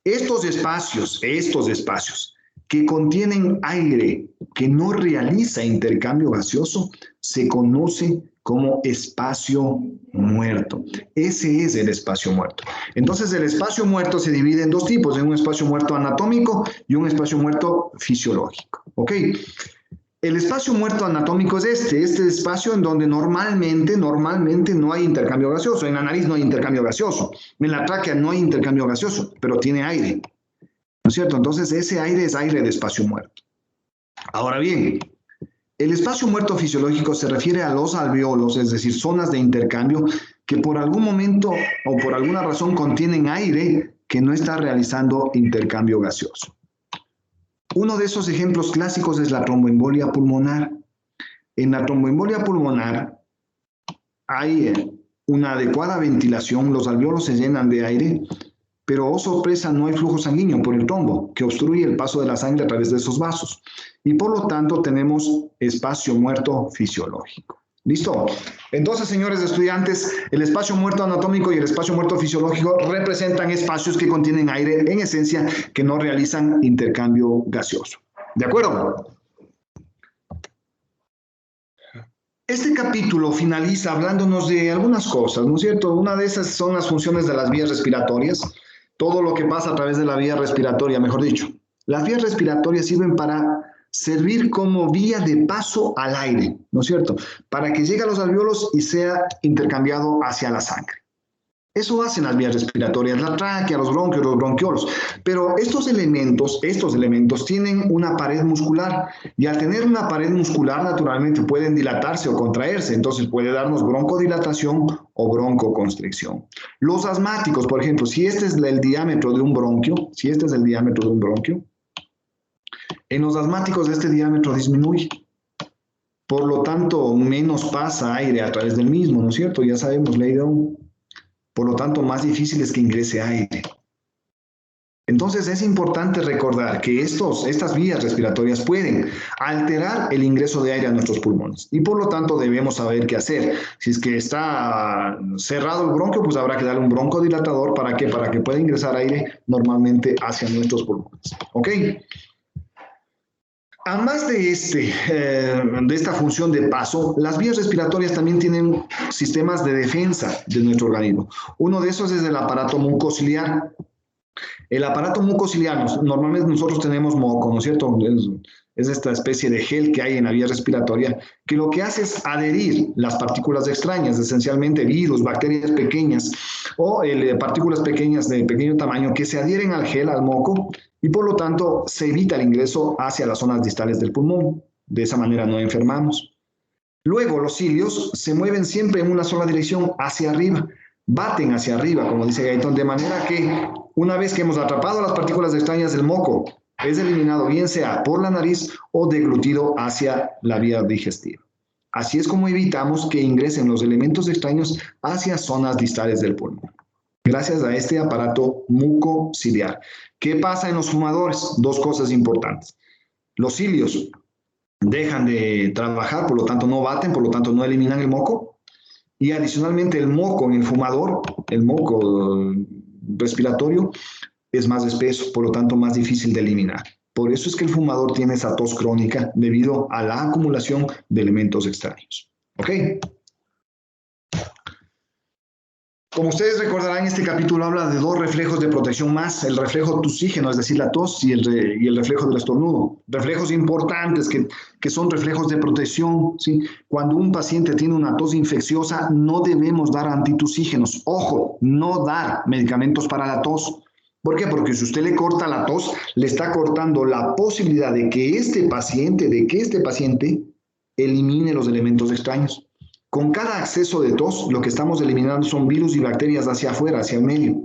Estos espacios que contienen aire que no realiza intercambio gaseoso se conoce como espacio muerto. Ese es el espacio muerto. Entonces, el espacio muerto se divide en 2 tipos, en un espacio muerto anatómico y un espacio muerto fisiológico. ¿Ok? El espacio muerto anatómico es este espacio en donde normalmente no hay intercambio gaseoso. En la nariz no hay intercambio gaseoso. En la tráquea no hay intercambio gaseoso, pero tiene aire. ¿No es cierto? Entonces, ese aire es aire de espacio muerto. Ahora bien, el espacio muerto fisiológico se refiere a los alvéolos, es decir, zonas de intercambio que por algún momento o por alguna razón contienen aire que no está realizando intercambio gaseoso. Uno de esos ejemplos clásicos es la tromboembolia pulmonar. En la tromboembolia pulmonar hay una adecuada ventilación, los alvéolos se llenan de aire, pero oh sorpresa, no hay flujo sanguíneo por el trombo que obstruye el paso de la sangre a través de esos vasos. Y por lo tanto tenemos espacio muerto fisiológico. ¿Listo? Entonces, señores estudiantes, el espacio muerto anatómico y el espacio muerto fisiológico representan espacios que contienen aire, en esencia, que no realizan intercambio gaseoso. ¿De acuerdo? Este capítulo finaliza hablándonos de algunas cosas, ¿no es cierto? Una de esas son las funciones de las vías respiratorias, todo lo que pasa a través de la vía respiratoria, mejor dicho. Las vías respiratorias sirven para servir como vía de paso al aire, ¿no es cierto? Para que llegue a los alvéolos y sea intercambiado hacia la sangre. Eso hacen las vías respiratorias, la tráquea, los bronquios, los bronquiolos. Pero estos elementos tienen una pared muscular y al tener una pared muscular naturalmente pueden dilatarse o contraerse, entonces puede darnos broncodilatación o broncoconstricción. Los asmáticos, por ejemplo, si este es el diámetro de un bronquio, en los asmáticos este diámetro disminuye. Por lo tanto, menos pasa aire a través del mismo, ¿no es cierto? Ya sabemos, ley de Ohm. Por lo tanto, más difícil es que ingrese aire. Entonces, es importante recordar que estas vías respiratorias pueden alterar el ingreso de aire a nuestros pulmones. Y por lo tanto, debemos saber qué hacer. Si es que está cerrado el bronquio, pues habrá que darle un broncodilatador. ¿Para qué? Para que pueda ingresar aire normalmente hacia nuestros pulmones. ¿Ok? Además de esta función de paso, las vías respiratorias también tienen sistemas de defensa de nuestro organismo. Uno de esos es el aparato mucociliar. El aparato mucociliar, normalmente nosotros tenemos moco, ¿no es cierto? Es esta especie de gel que hay en la vía respiratoria, que lo que hace es adherir las partículas extrañas, esencialmente virus, bacterias pequeñas o partículas pequeñas de pequeño tamaño que se adhieren al gel, al moco, y por lo tanto se evita el ingreso hacia las zonas distales del pulmón. De esa manera no enfermamos. Luego los cilios se mueven siempre en una sola dirección, hacia arriba. Baten hacia arriba, como dice Gaitón, de manera que una vez que hemos atrapado las partículas extrañas del moco, es eliminado bien sea por la nariz o deglutido hacia la vía digestiva. Así es como evitamos que ingresen los elementos extraños hacia zonas distales del pulmón, gracias a este aparato mucociliar. ¿Qué pasa en los fumadores? Dos cosas importantes. Los cilios dejan de trabajar, por lo tanto no baten, por lo tanto no eliminan el moco. Y adicionalmente el moco en el fumador, el moco respiratorio, es más espeso, por lo tanto más difícil de eliminar. Por eso es que el fumador tiene esa tos crónica debido a la acumulación de elementos extraños. ¿Ok? Como ustedes recordarán, este capítulo habla de dos reflejos de protección más, el reflejo tusígeno, es decir, la tos, y el reflejo del estornudo. Reflejos importantes que son reflejos de protección, ¿sí? Cuando un paciente tiene una tos infecciosa, no debemos dar antitusígenos. Ojo, no dar medicamentos para la tos. ¿Por qué? Porque si usted le corta la tos, le está cortando la posibilidad de que este paciente elimine los elementos extraños. Con cada acceso de tos, lo que estamos eliminando son virus y bacterias hacia afuera, hacia el medio.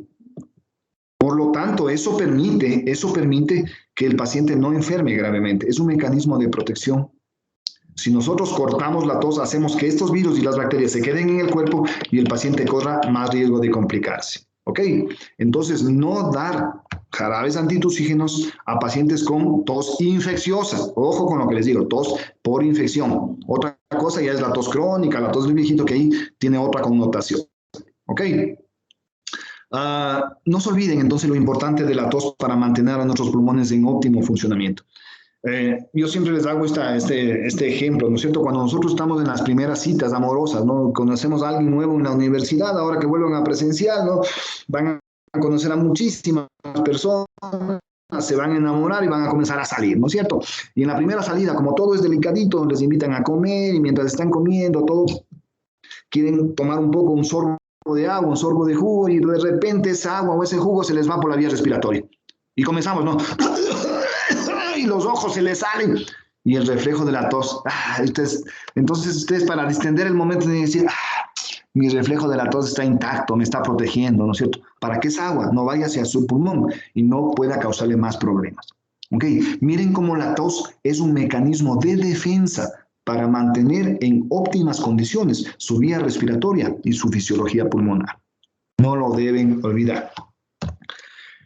Por lo tanto, eso permite que el paciente no enferme gravemente. Es un mecanismo de protección. Si nosotros cortamos la tos, hacemos que estos virus y las bacterias se queden en el cuerpo y el paciente corra más riesgo de complicarse. ¿Ok? Entonces, no dar jarabes antitusígenos a pacientes con tos infecciosa. Ojo con lo que les digo, tos por infección. Otra cosa ya es la tos crónica, la tos del viejito, que ahí tiene otra connotación. ¿Ok? No se olviden entonces lo importante de la tos para mantener a nuestros pulmones en óptimo funcionamiento. Yo siempre les hago este ejemplo, ¿no es cierto? Cuando nosotros estamos en las primeras citas amorosas, ¿no? Conocemos a alguien nuevo en la universidad, ahora que vuelven a presencial, ¿no? Van a conocer a muchísimas personas, se van a enamorar y van a comenzar a salir, ¿no es cierto? Y en la primera salida, como todo es delicadito, les invitan a comer y mientras están comiendo, todos quieren tomar un sorbo de agua, un sorbo de jugo y de repente esa agua o ese jugo se les va por la vía respiratoria. Y comenzamos, ¿no? Y los ojos se les salen. Y el reflejo de la tos. Entonces ustedes para distender el momento tienen que decir, mi reflejo de la tos está intacto, me está protegiendo, ¿no es cierto? Para que esa agua no vaya hacia su pulmón y no pueda causarle más problemas. ¿Ok? Miren cómo la tos es un mecanismo de defensa para mantener en óptimas condiciones su vía respiratoria y su fisiología pulmonar. No lo deben olvidar.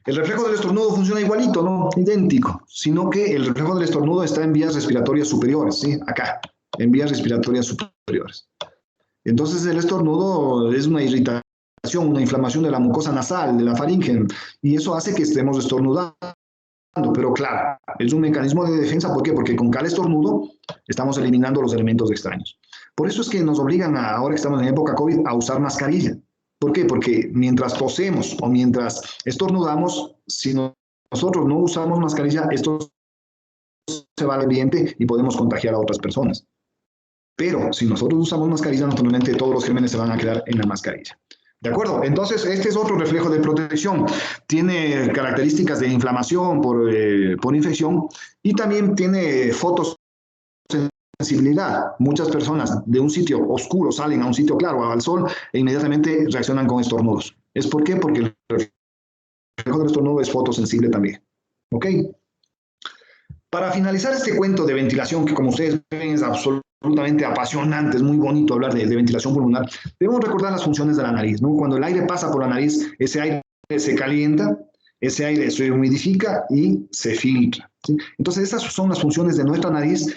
El reflejo del estornudo funciona igualito, no idéntico, sino que el reflejo del estornudo está en vías respiratorias superiores, ¿sí? Acá, en vías respiratorias superiores. Entonces el estornudo es una irritación, una inflamación de la mucosa nasal, de la faringe, y eso hace que estemos estornudando. Pero claro, es un mecanismo de defensa. ¿Por qué? Porque con cada estornudo estamos eliminando los elementos extraños. Por eso es que nos obligan, ahora que estamos en época COVID, a usar mascarilla. ¿Por qué? Porque mientras tosemos o mientras estornudamos, si nosotros no usamos mascarilla, esto se va al ambiente y podemos contagiar a otras personas. Pero si nosotros usamos mascarilla, naturalmente todos los gérmenes se van a quedar en la mascarilla. ¿De acuerdo? Entonces, este es otro reflejo de protección. Tiene características de inflamación por infección y también tiene fotosensibilidad. Muchas personas de un sitio oscuro salen a un sitio claro, al sol, e inmediatamente reaccionan con estornudos. ¿Es por qué? Porque el reflejo del estornudo es fotosensible también. ¿Ok? Para finalizar este cuento de ventilación, que como ustedes ven es absolutamente apasionante, es muy bonito hablar de ventilación pulmonar, debemos recordar las funciones de la nariz, ¿no? Cuando el aire pasa por la nariz, ese aire se calienta, ese aire se humidifica y se filtra, ¿sí? Entonces, esas son las funciones de nuestra nariz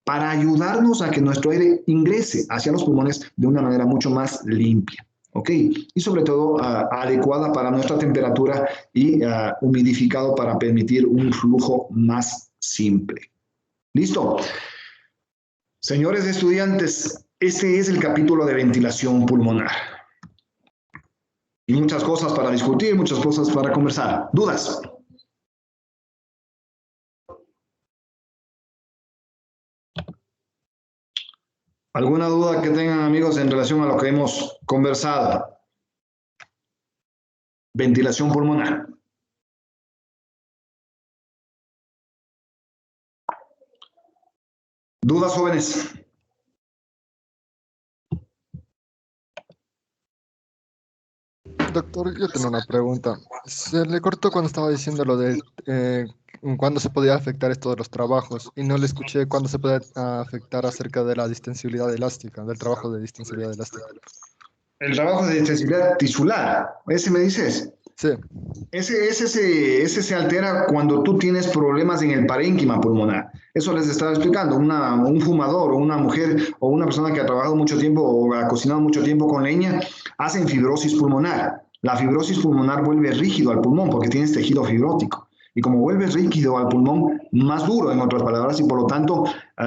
para ayudarnos a que nuestro aire ingrese hacia los pulmones de una manera mucho más limpia, ¿ok? Y sobre todo adecuada para nuestra temperatura y humidificado para permitir un flujo más simple. ¿Listo? Señores estudiantes, este es el capítulo de ventilación pulmonar. Y muchas cosas para discutir, muchas cosas para conversar. ¿Dudas? ¿Alguna duda que tengan, amigos, en relación a lo que hemos conversado? Ventilación pulmonar. ¿Dudas, jóvenes? Doctor, yo tengo una pregunta. Se le cortó cuando estaba diciendo lo de cuándo se podía afectar esto de los trabajos y no le escuché cuándo se puede afectar acerca de la distensibilidad elástica, del trabajo de distensibilidad elástica. El trabajo de distensibilidad tisular, ¿ese me dices? Sí, Ese se altera cuando tú tienes problemas en el parénquima pulmonar. Eso les estaba explicando. Un fumador o una mujer o una persona que ha trabajado mucho tiempo o ha cocinado mucho tiempo con leña, hacen fibrosis pulmonar. La fibrosis pulmonar vuelve rígido al pulmón porque tienes tejido fibrótico. Y como vuelve rígido al pulmón, más duro en otras palabras, y por lo tanto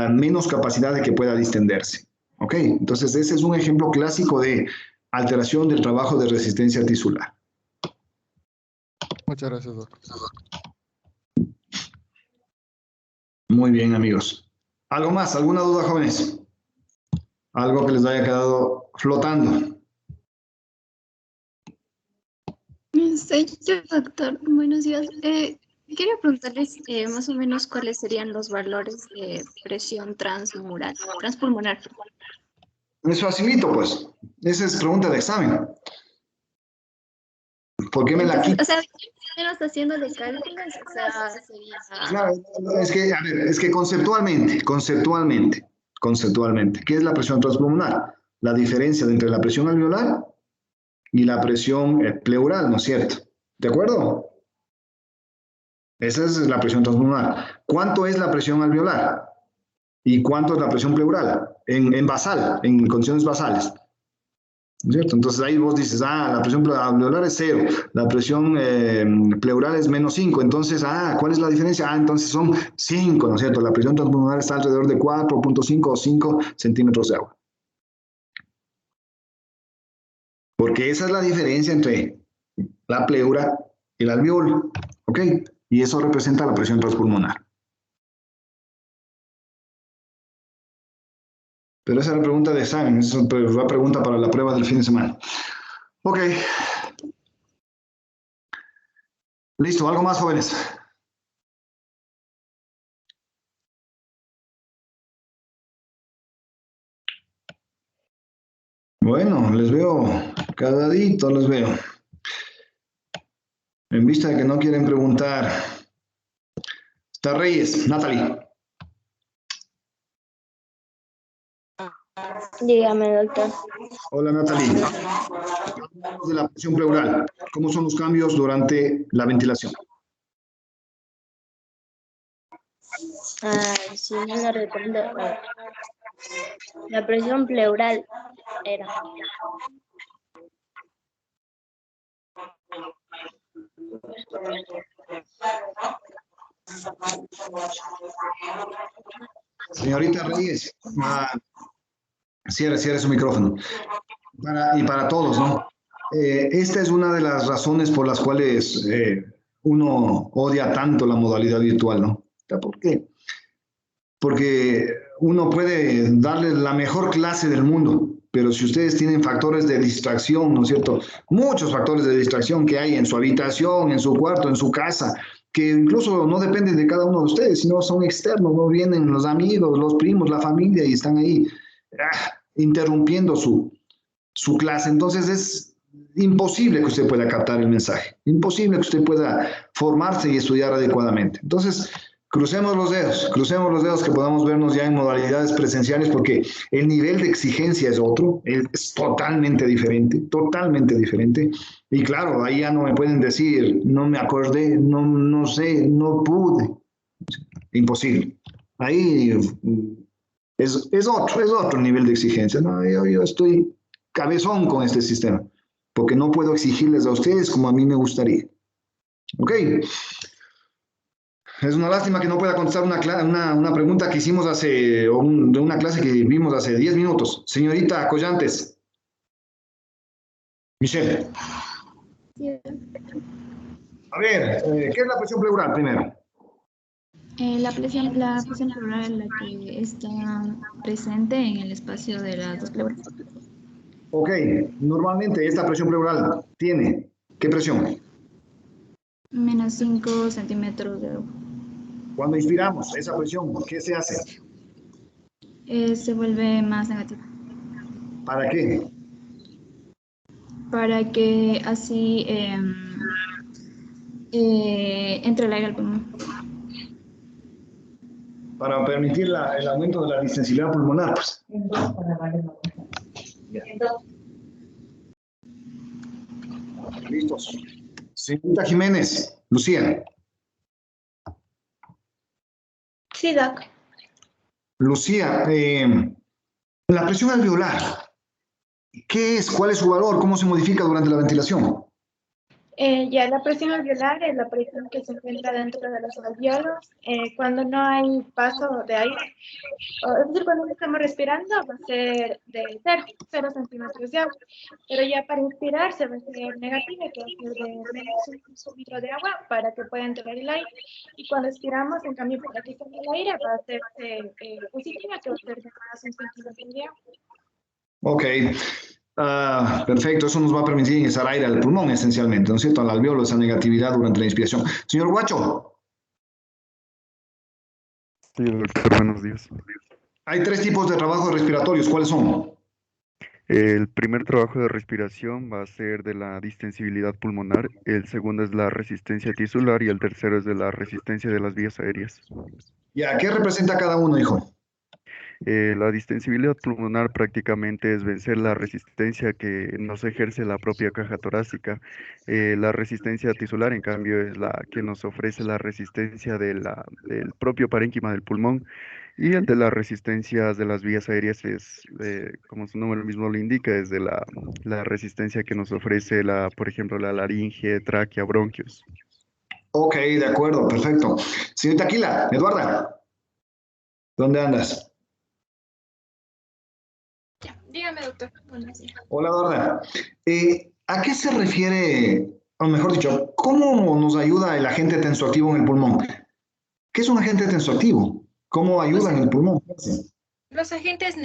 menos capacidad de que pueda distenderse. ¿Ok? Entonces ese es un ejemplo clásico de alteración del trabajo de resistencia tisular. muchas gracias, doctor. Muy bien, amigos. ¿Algo más? ¿Alguna duda, jóvenes? ¿Algo que les haya quedado flotando? Soy yo, doctor. Buenos días. Quería preguntarles más o menos cuáles serían los valores de presión transpulmonar. Es facilito, pues. Esa es pregunta de examen. ¿Por qué me la quito? O sea, menos haciendo los cálculos, o sea, sería... Claro, es que, a ver, es que conceptualmente, ¿qué es la presión transpulmonar? La diferencia entre la presión alveolar y la presión pleural, ¿no es cierto? ¿De acuerdo? Esa es la presión transpulmonar. ¿Cuánto es la presión alveolar? ¿Y cuánto es la presión pleural? En basal, en condiciones basales. ¿Cierto? Entonces ahí vos dices, la presión alveolar es 0, la presión pleural es -5, entonces, ¿cuál es la diferencia? Entonces son 5, ¿no es cierto? La presión transpulmonar está alrededor de 4.5 o 5 centímetros de agua. Porque esa es la diferencia entre la pleura y el alveolo, ¿ok? Y eso representa la presión transpulmonar. Pero esa es la pregunta de examen, esa es la pregunta para la prueba del fin de semana. Ok. Listo, ¿algo más, jóvenes? Bueno, les veo, cadadito les veo. En vista de que no quieren preguntar. Está Reyes, Natalie. Dígame, doctor. Hola, Natalie. De la presión pleural. ¿Cómo son los cambios durante la ventilación? Si no me recuerdo, la presión pleural era. Señorita Reyes, cierre su micrófono. Y para todos, ¿no? Esta es una de las razones por las cuales uno odia tanto la modalidad virtual, ¿no? ¿Por qué? Porque uno puede darle la mejor clase del mundo, pero si ustedes tienen factores de distracción, ¿no es cierto? Muchos factores de distracción que hay en su habitación, en su cuarto, en su casa, que incluso no dependen de cada uno de ustedes, sino son externos, no vienen los amigos, los primos, la familia y están ahí interrumpiendo su clase. Entonces es imposible que usted pueda captar el mensaje, imposible que usted pueda formarse y estudiar adecuadamente. Entonces, crucemos los dedos que podamos vernos ya en modalidades presenciales porque el nivel de exigencia es otro, es totalmente diferente, Y claro, ahí ya no me pueden decir, no me acordé, no sé, no pude. Imposible. Ahí es otro nivel de exigencia, ¿no? Yo estoy cabezón con este sistema, porque no puedo exigirles a ustedes como a mí me gustaría. ¿Ok? Es una lástima que no pueda contestar una pregunta que hicimos de una clase que vimos hace 10 minutos. Señorita Collantes. Michelle. A ver, ¿qué es la presión pleural primero? La presión pleural es la que está presente en el espacio de las dos pleuras. Ok, normalmente esta presión pleural tiene, ¿qué presión? Menos 5 centímetros de agua. Cuando inspiramos esa presión, ¿qué se hace? Se vuelve más negativa. ¿Para qué? Para que así entre el aire al pulmón. Para permitir el aumento de la distensibilidad pulmonar, pues. Listos. Señorita Jiménez, Lucía. Sí, Doc. Lucía, la presión alveolar, ¿qué es? ¿Cuál es su valor? ¿Cómo se modifica durante la ventilación? Ya la presión alveolar es la presión que se encuentra dentro de los alveolos cuando no hay paso de aire. Es decir, cuando estamos respirando va a ser de 0 centímetros de agua, pero ya para inspirarse va a ser negativa, que va a ser de menos 1 centímetro de agua para que pueda entrar el aire. Y cuando expiramos, en cambio, para que salga el aire va a ser positiva, que va a ser de más 1 centímetro de agua. Ok. Perfecto, eso nos va a permitir ingresar aire al pulmón esencialmente, ¿no es cierto? Al alveolo, esa negatividad durante la inspiración. Señor Guacho. Sí, doctor, buenos días. Hay 3 tipos de trabajos respiratorios, ¿cuáles son? El primer trabajo de respiración va a ser de la distensibilidad pulmonar, el segundo es la resistencia tisular y el tercero es de la resistencia de las vías aéreas. Ya, ¿qué representa cada uno, hijo? La distensibilidad pulmonar prácticamente es vencer la resistencia que nos ejerce la propia caja torácica. La resistencia tisular, en cambio, es la que nos ofrece la resistencia del propio parénquima del pulmón. Y el de las resistencias de las vías aéreas es, como su nombre mismo lo indica, es de la resistencia que nos ofrece, por ejemplo, la laringe, tráquea, bronquios. Ok, de acuerdo, perfecto. Señorita Aquila, Eduarda, ¿dónde andas? Dígame, doctor. Buenos días. Hola, Eduarda. ¿A qué se refiere, o mejor dicho, cómo nos ayuda el agente tensoactivo en el pulmón? ¿Qué es un agente tensoactivo? ¿Cómo ayuda en el pulmón? Los agentes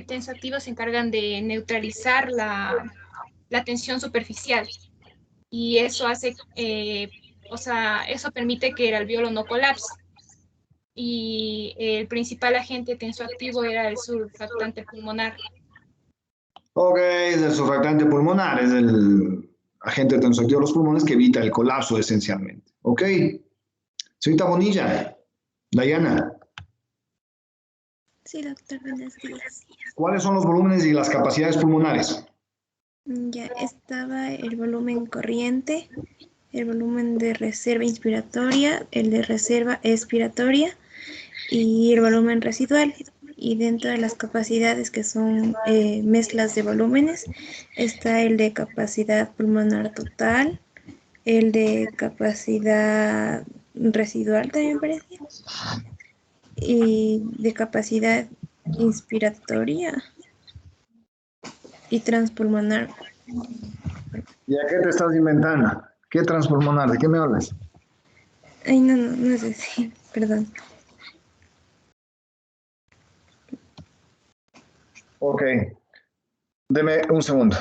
tensoactivos se encargan de neutralizar la tensión superficial y eso hace, eso permite que el alveolo no colapse. Y el principal agente tensoactivo era el surfactante pulmonar. Ok, es el surfactante pulmonar, es el agente tensoactivo de los pulmones que evita el colapso esencialmente. Ok. Señorita Bonilla, Dayana. Sí, doctor, buenos días. ¿Cuáles son los volúmenes y las capacidades pulmonares? Ya estaba el volumen corriente, el volumen de reserva inspiratoria, el de reserva expiratoria y el volumen residual. Y dentro de las capacidades que son mezclas de volúmenes, está el de capacidad pulmonar total, el de capacidad residual también parece, y de capacidad inspiratoria y transpulmonar. ¿Y a qué te estás inventando? ¿Qué transpulmonar? ¿De qué me hablas? Ay, no sé si, perdón. Ok, deme un segundo.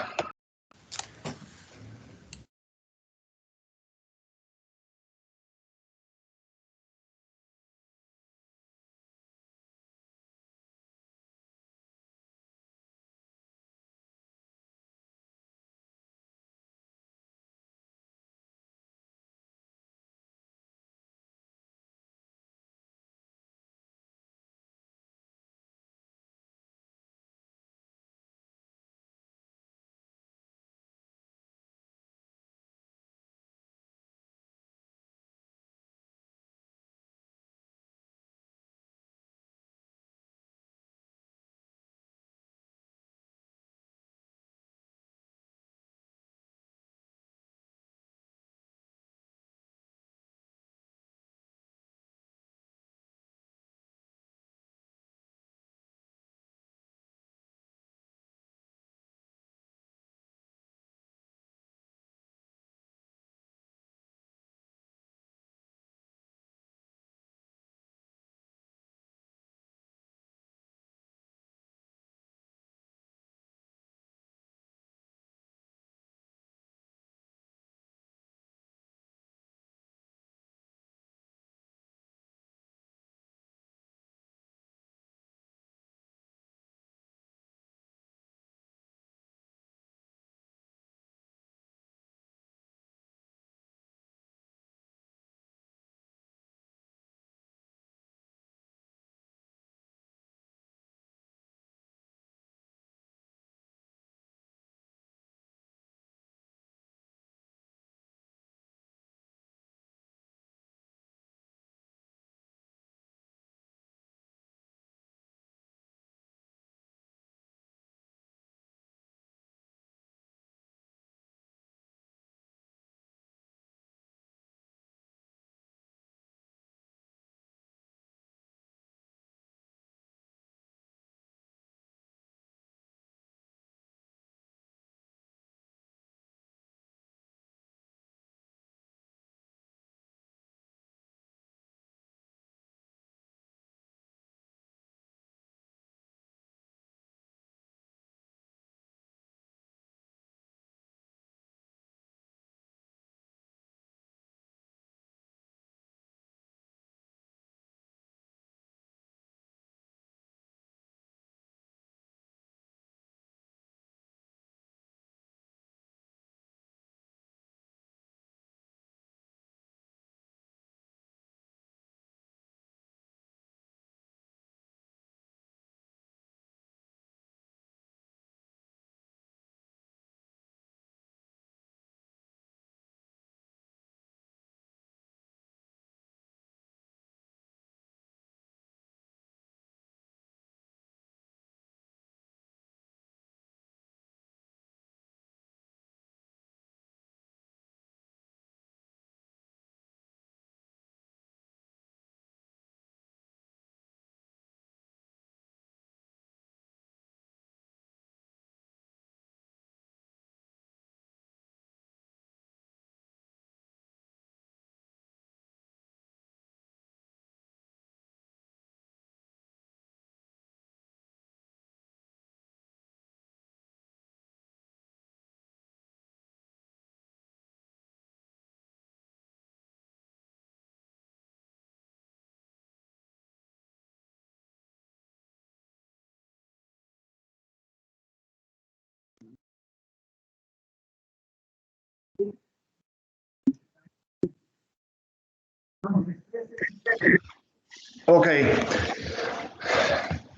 Ok.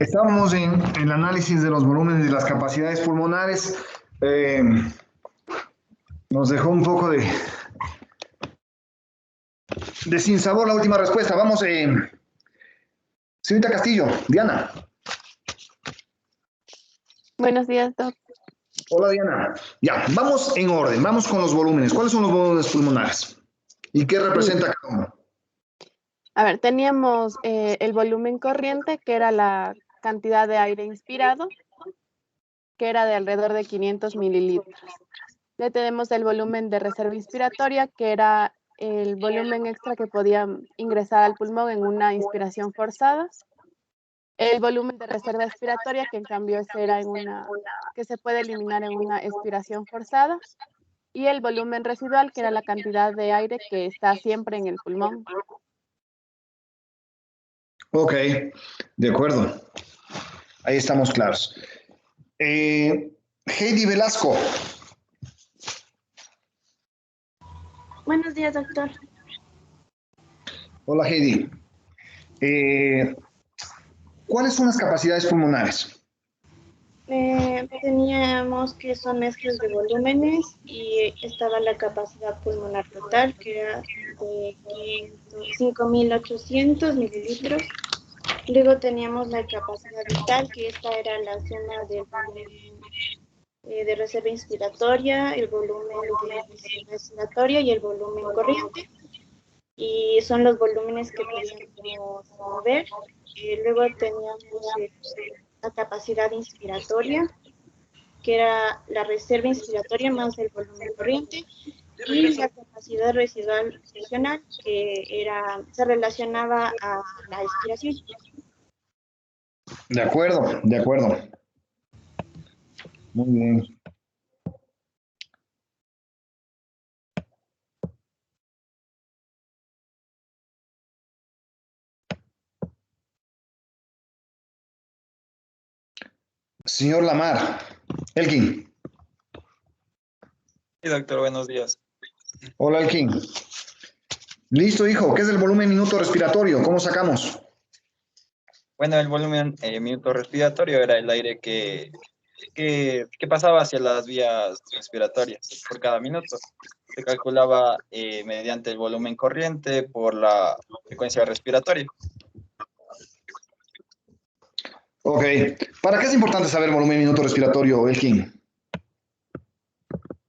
Estamos en el análisis de los volúmenes y las capacidades pulmonares. Nos dejó un poco de sinsabor la última respuesta. Vamos, señorita Castillo, Diana. Buenos días, doctor. Hola, Diana. Ya, vamos en orden, vamos con los volúmenes. ¿Cuáles son los volúmenes pulmonares? ¿Y qué representa cada uno? A ver, teníamos el volumen corriente, que era la cantidad de aire inspirado, que era de alrededor de 500 mililitros. Le tenemos el volumen de reserva inspiratoria, que era el volumen extra que podía ingresar al pulmón en una inspiración forzada. El volumen de reserva expiratoria, que en cambio ese era que se puede eliminar en una expiración forzada. Y el volumen residual, que era la cantidad de aire que está siempre en el pulmón. Ok, de acuerdo. Ahí estamos claros. Heidi Velasco. Buenos días, doctor. Hola, Heidi. ¿Cuáles son las capacidades pulmonares? Teníamos que son mezclas de volúmenes y estaba la capacidad pulmonar total, que era de 5.800 mililitros. Luego teníamos la capacidad vital, que esta era la suma del volumen de reserva inspiratoria, el volumen de reserva expiratoria y el volumen corriente. Y son los volúmenes que podíamos mover. Luego teníamos la capacidad inspiratoria, que era la reserva inspiratoria más el volumen corriente, y la capacidad residual regional, que se relacionaba a la expiración. De acuerdo, de acuerdo. Muy bien. Señor Lamar, Elkin. Sí, doctor, buenos días. Hola, Elkin. Listo, hijo. ¿Qué es el volumen minuto respiratorio? ¿Cómo sacamos? Bueno, el volumen minuto respiratorio era el aire que pasaba hacia las vías respiratorias por cada minuto. Se calculaba mediante el volumen corriente por la frecuencia respiratoria. Ok. ¿Para qué es importante saber el volumen minuto respiratorio, Elkin?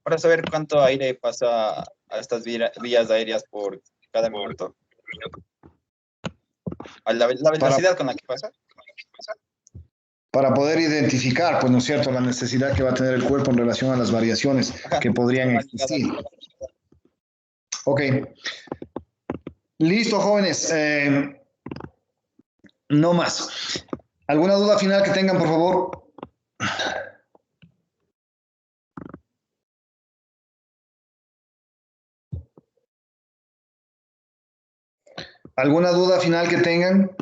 Para saber cuánto aire pasa a estas vías aéreas por cada minuto. A la velocidad con la que pasa. Para poder identificar, pues, ¿no es cierto?, la necesidad que va a tener el cuerpo en relación a las variaciones que podrían existir. Ok. Listo, jóvenes. No más. ¿Alguna duda final que tengan, por favor? ¿Alguna duda final que tengan?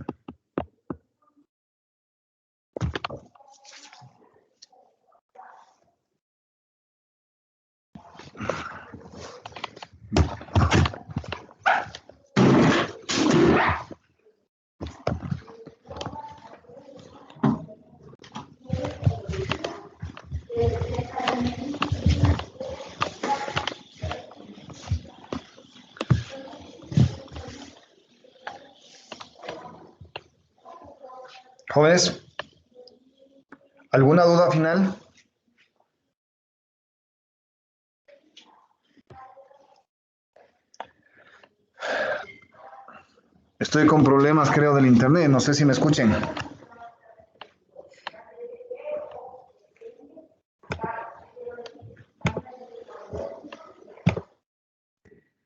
Jóvenes, ¿alguna duda final? Estoy con problemas, creo, del internet. No sé si me escuchen.